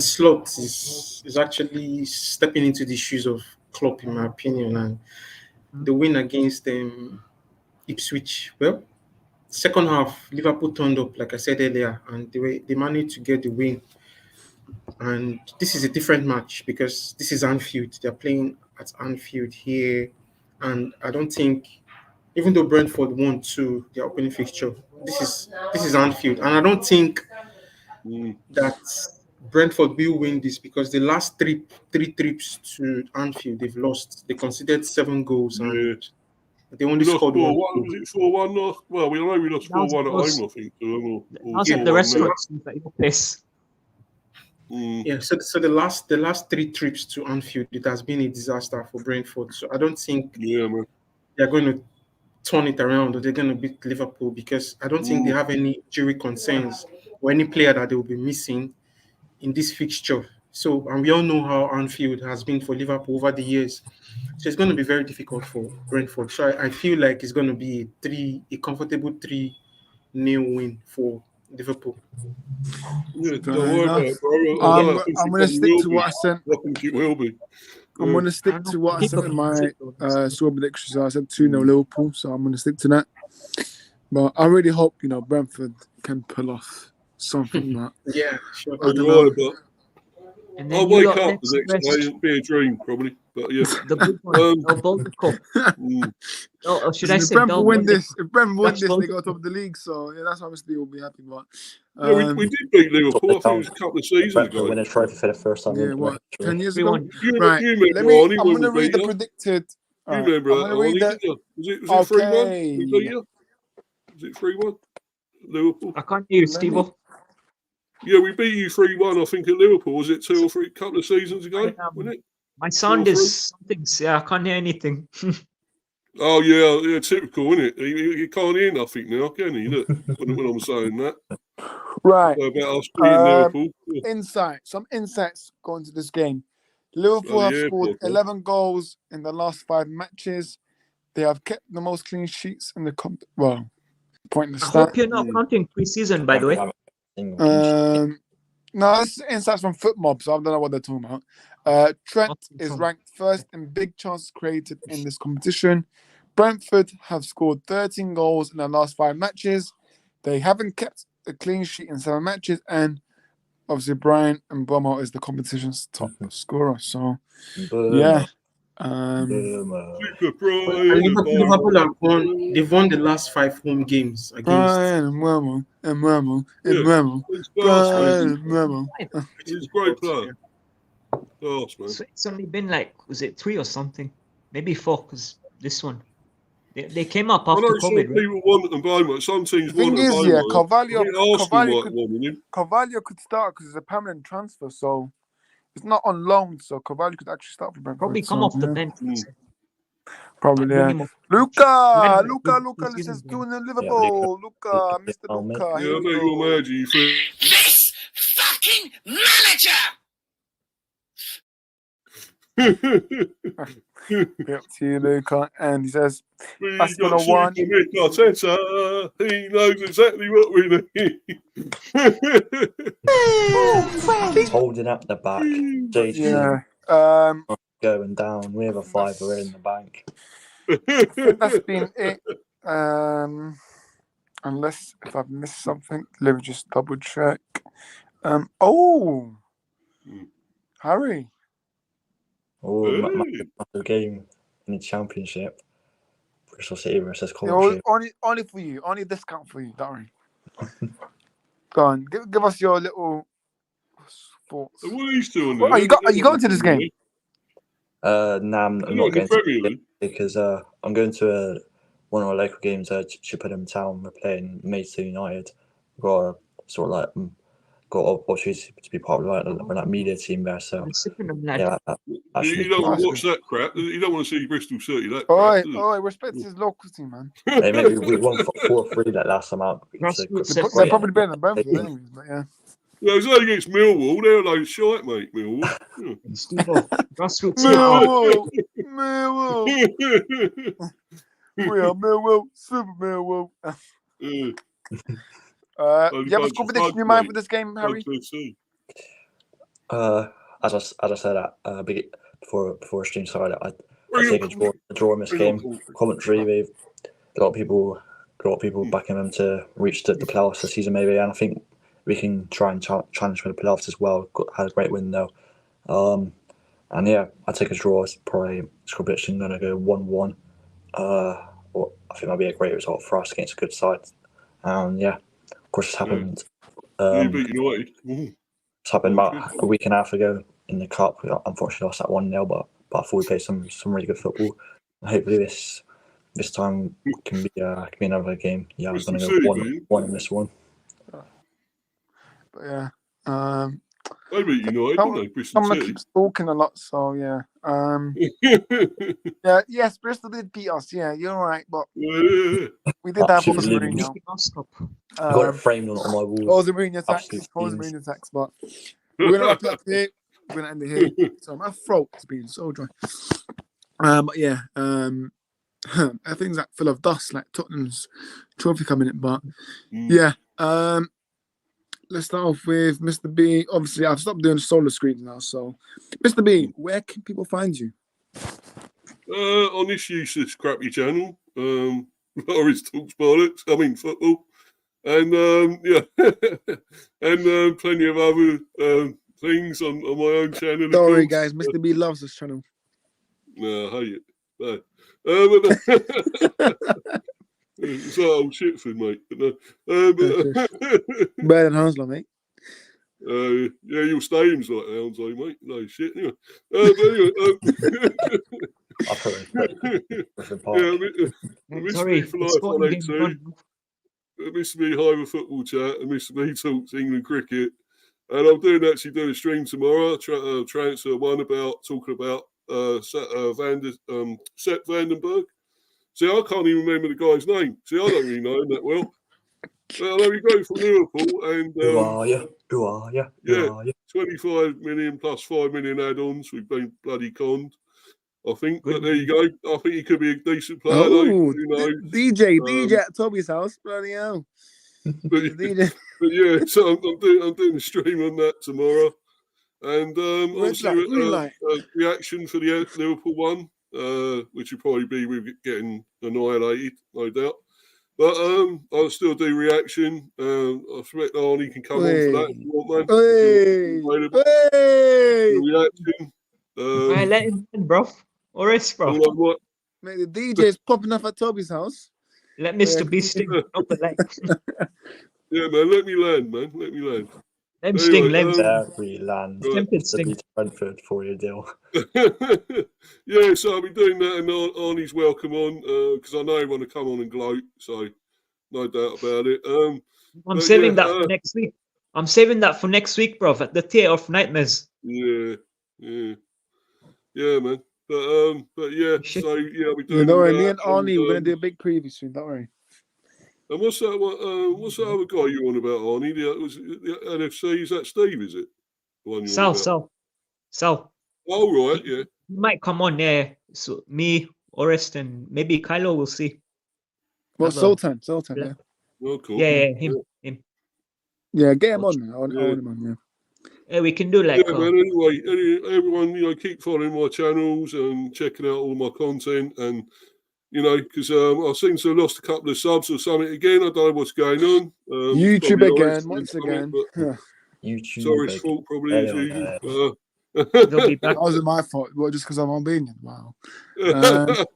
Slot is actually stepping into the shoes of Klopp, in my opinion, and the win against Ipswich. Well, second half, Liverpool turned up, like I said earlier, and they managed to get the win. And this is a different match because this is Anfield. They're playing at Anfield here, and I don't think, even though Brentford won to their opening fixture, this is Anfield, and I don't think that Brentford will win this because the last three trips to Anfield they've lost. They conceded 7 goals and they only scored 1. Was it 4-1? Well, we know we lost 4-1 at home, I think. I was at the restaurant at your place. Yeah, so the last 3 trips to Anfield, it has been a disaster for Brentford. So I don't think they're going to turn it around or they're going to beat Liverpool because I don't think they have any injury concerns or any player that they will be missing in this fixture. So, and we all know how Anfield has been for Liverpool over the years. So it's going to be very difficult for Brentford. So I feel like it's going to be a comfortable 3-0 win for Liverpool. Yeah, don't worry about it, bro. I'm going to stick to what I said. I think it will be. I'm going to stick to what I said in my score predictions. I said 2-0 Liverpool, so I'm going to stick to that. But I really hope, Brentford can pull off something that. Yeah, sure. I don't know. But I'll wake up the next day and be a dream, probably. But yeah. The good one. Or should I say Brentford win this? If Brentford win this, they go top of the league. So yeah, that's obviously we'll be happy about. We did beat Liverpool. I think it was a couple of seasons ago. Win a trophy for the first time. Yeah, what? 10 years ago. You Right. remember I'm going to read the predicted. You remember that? Was it 3-1? Was it 3-1? Liverpool. I can't hear you, Steve. Yeah, we beat you 3-1, I think, at Liverpool. Was it 2 or 3 couple of seasons ago? Wasn't it? My sound is something. Yeah, I can't hear anything. Oh, yeah, typical, isn't it? You can't hear nothing now, can you? Look, when I'm saying that. Right. About us beating Liverpool. Some insights going to this game. Liverpool have scored 11 goals in the last 5 matches. They have kept the most clean sheets in the pointless I hope you're not counting pre-season, by the way. No, this is insights from FootMob, so I don't know what they're talking about. Trent is ranked first in big chances created in this competition. Brentford have scored 13 goals in their last 5 matches. They haven't kept a clean sheet in 7 matches, and obviously Brian and Bomo is the competition's top scorer. So, yeah. Liverpool have won. They've won the last 5 home games against. Brian and Bomo and Bomo and Bomo. Brian and Bomo. He's a great player. Oh, man. So it's only been was it 3 or something? Maybe 4, because this one. They came up after COVID. Some people want at the moment. Some teams want at the moment. Yeah, Carvalho could start because it's a permanent transfer, so it's not on loan. So Carvalho could actually start for Brentford. Probably come off the bench. Probably, yeah. Luca, this is doing in Liverpool. Luca, Mr. Luca. Yeah, I know you're mad, you think. This fucking manager! Up to you, Luca. And he says, Aston are 1. He knows exactly what we need. Holding up the back. Yeah. Going down. We have a 5 in the bank. I think that's been it. Unless if I've missed something, let me just double check. Harry. My game in the Championship. Bristol City versus Coventry. Only for you. Only discount for you. Don't worry. Go on. Give us your little thoughts. What are you doing? Are you going to this game? Nah, I'm not going to because I'm going to one of our local games at Chippenham Town. We're playing Maidstone United. We've got a sort of got opportunity to be part of that media team there. So I'm sipping them, lad. yeah, that should You be don't want to Nice. watch that crap. You don't want to see Bristol City that Oi, crap. do you? oi, respect his local team, man. Hey, mate, we won 4-3 that last time out. Grassroots They're Great. probably better than Brentford, anyways, but yeah. Yeah, it's only against Millwall. They're like shite, mate. Millwall. Yeah. Steve-O, grassroots hip-hop. Millwall! We are Millwall, Super Millwall. Yeah. You have a score prediction in your mind for this game, Harry? As I said before stream started, I take a draw in this game. Commentary, they've a lot of people backing them to reach the playoffs this season, maybe, and I think we can try and challenge for the playoffs as well. Had a great win though, and yeah, I take a draw. It's probably score prediction going to go 1-1. Well, I think that'll be a great result for us against a good side. Yeah, of course, it's happened. You beat United. It's happened about a week and a half ago in the cup. We unfortunately lost that 1-0, but I thought we played some really good football. And hopefully this time can be another game. Yeah, I'm going to go 1-1 in this one. But yeah, They beat United, didn't they? Bristol someone City. keeps talking a lot, so yeah. Yeah, yes, Bristol did beat us. Yeah, you're right, but Yeah. we did have Absolutely. Mourinho. I got it framed on my wall. Jose Mourinho tax, Absolute Jose beans. Mourinho tax, but we're gonna wrap it up here. We're gonna end it here. So my throat's been so dry. But yeah, things like full of dust, like Tottenham's trophy coming in. But yeah, let's start off with Mr. B. Obviously, I've stopped doing solo screens now. So, Mr. B, where can people find you? On this useless crappy channel, Boris talks bollocks. I mean football, and yeah, and plenty of other things on my own channel. Don't worry, guys. Mr. B loves this channel. No, I hate it. No. It's like old Shitford, mate. Better than Hounslow, mate. Yeah, your stadium's like Hounslow, mate. No shit. Anyway. I've heard Mr. B for Life 182, Mr. B Hive Football Chat, and Mr. B Talks England Cricket. And I'm doing a stream tomorrow, Transfer One, talking about Sepp Vandenberg. See, I can't even remember the guy's name. See, I don't really know him that well. Well, there we go from Liverpool. And Who are you? Yeah, 25 million plus 5 million add-ons. We've been bloody conned, I think. But there you go. I think he could be a decent player. Oh, though, DJ at Toby's house. Bloody hell. But yeah, so I'm doing a stream on that tomorrow. And also reaction for the Liverpool one. Which will probably be with getting annihilated, no doubt. But I'll still do reaction. I expect Arnie can come on for that if you want, man. Reaction. Let him in, bro. Or rest, bro. Mate, the DJ is popping up at Toby's house. Let Mr. B sting up the leg. Yeah, man. Let me land, man. Let me land. Let him sting, let him every land. sting. Brentford for your deal. Yeah, so I'll be doing that, and Arnie's welcome on because I know he want to come on and gloat, so no doubt about it. I'm saving that for next week. I'm saving that for next week, bro. At the Theatre of Nightmares. Yeah, man. But yeah, so yeah, I'll be doing. Don't worry, me and Arnie, we're gonna do a big preview soon. Don't worry. And what's that other guy you on about, Arnie? The NFC? Is that Steve? Is it? The one Sal. Oh right, yeah. He might come on there. So me, Orest, and maybe Kylo. We'll see. Well, Sultan, yeah. Oh, cool. Yeah, him. Yeah, get him on, man. I want him on, yeah. Yeah, we can do like. Yeah, man. Anyway, everyone, keep following my channels and checking out all my content, and because I seem to have lost a couple of subs or something again. I don't know what's going on. YouTube again, once again. YouTube. Sorry, it's fault probably as usual. They'll be back. That wasn't my fault. Well, just because I'm Albanian. Wow. But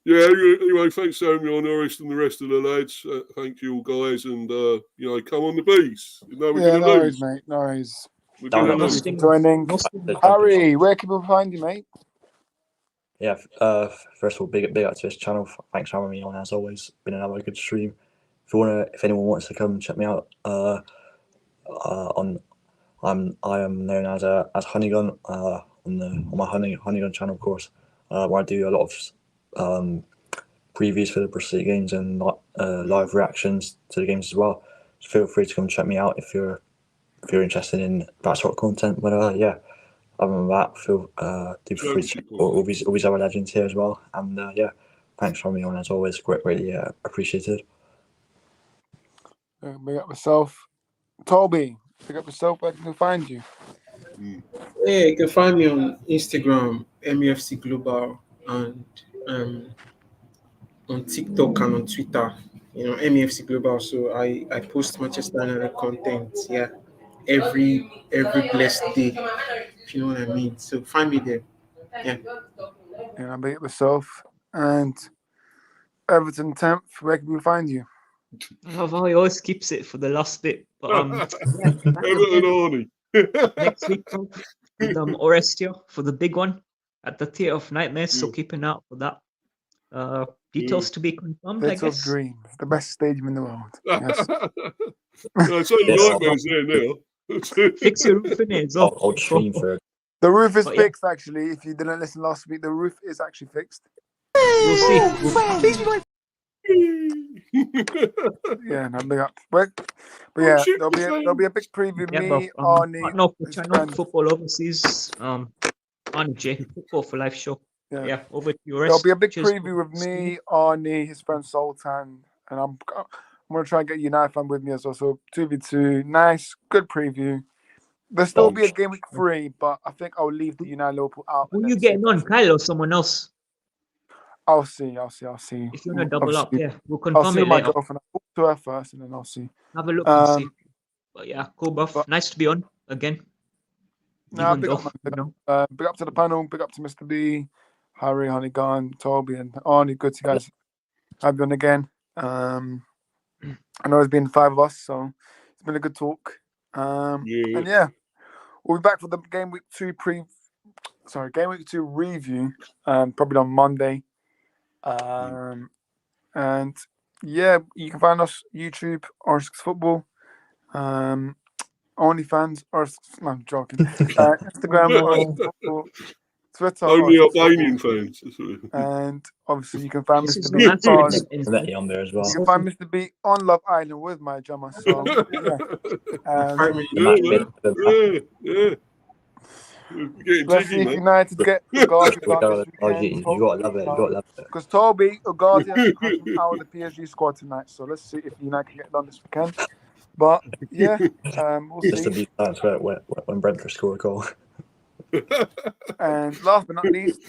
yeah. Anyway, thanks to Samuel, Norris, and the rest of the lads. Thank you all, guys, and come on the bees. No worries, mate. No worries. Joining. Harry, where can people find you, mate? Yeah. First of all, big up to this channel. Thanks for having me on. As always, been another good stream. if anyone wants to come check me out, I am known as Honeygun on my Honeygun channel, of course, where I do a lot of previews for the Bristol City games and live reactions to the games as well. So feel free to come check me out if you're interested in that sort of content. But yeah, other than that, do feel free to check all these other legends here as well. And yeah, thanks for having me on as always. Really appreciated. Big up myself. Toby, pick up yourself. Where can we find you? Yeah, you can find me on Instagram, MEFC Global, and on TikTok and on Twitter. MEFC Global. So I post Manchester United content. Yeah, every blessed day. If you know what I mean. So find me there. Yeah. And I big up myself. And Everton 10th, where can we find you? He always keeps it for the last bit. But next week with Orestio for the big one at the Theatre of Nightmares. So keep an eye out for that. Details to be confirmed, I Theatre of guess. Dreams, the best stadium in the world. Yes. It's only nightmares there now. Fix your roof in it as well. I'll stream for it. The roof is But yeah. fixed, actually. If you didn't listen last week, the roof is actually fixed. We'll see. Yeah, no, big up. But yeah, there'll be a big preview. Yeah, Me, but, Arnie, no, for his channel friend. Football Overseas, Arnie J, Football for Life show. Yeah, over to you. There'll be a big Cheers. preview with me, Arnie, his friend Sultan, and I'm gonna try and get United fan with me as well. So 2v2, nice, good preview. There'll still be a game week 3, but I think I'll leave the United Liverpool out. Who you getting on, Kyle or someone else? I'll see. If you want to double up, Obviously, yeah, we'll I'll confirm see it my later. girlfriend. I'll talk to her first, and then I'll see. Have a look and see. But yeah, cool, buff. But- Nice to be on again. Nah, Even big though, up, man. you know, Big up to the panel. Big up to Mr. B, Harry, Honeygun, Toby, and Arnie. Good to guys have you on again. I know it's been 5 of us, so it's been a good talk. And yeah, we'll be back for the game week 2 review. Probably on Monday. And yeah, you can find us YouTube R6 Football. OnlyFans or no, I'm joking. Instagram or Football, Twitter. Only R6 Albanian Football. fans. And obviously you can find this is Mr. B an on. answer. I met you on there as well. You can find Mr. B on Love Island with my drummer. So yeah. Find me. Yeah. Getting Let's jiggy, see if man. United get Ugardi on this You weekend. gotta love it. You gotta love it. Because Toby Ugardi has to come out of the PSG squad tonight. So let's see if United can get it done this weekend. But yeah, we'll Just to see. be that's when Brentford score a goal. And last but not least,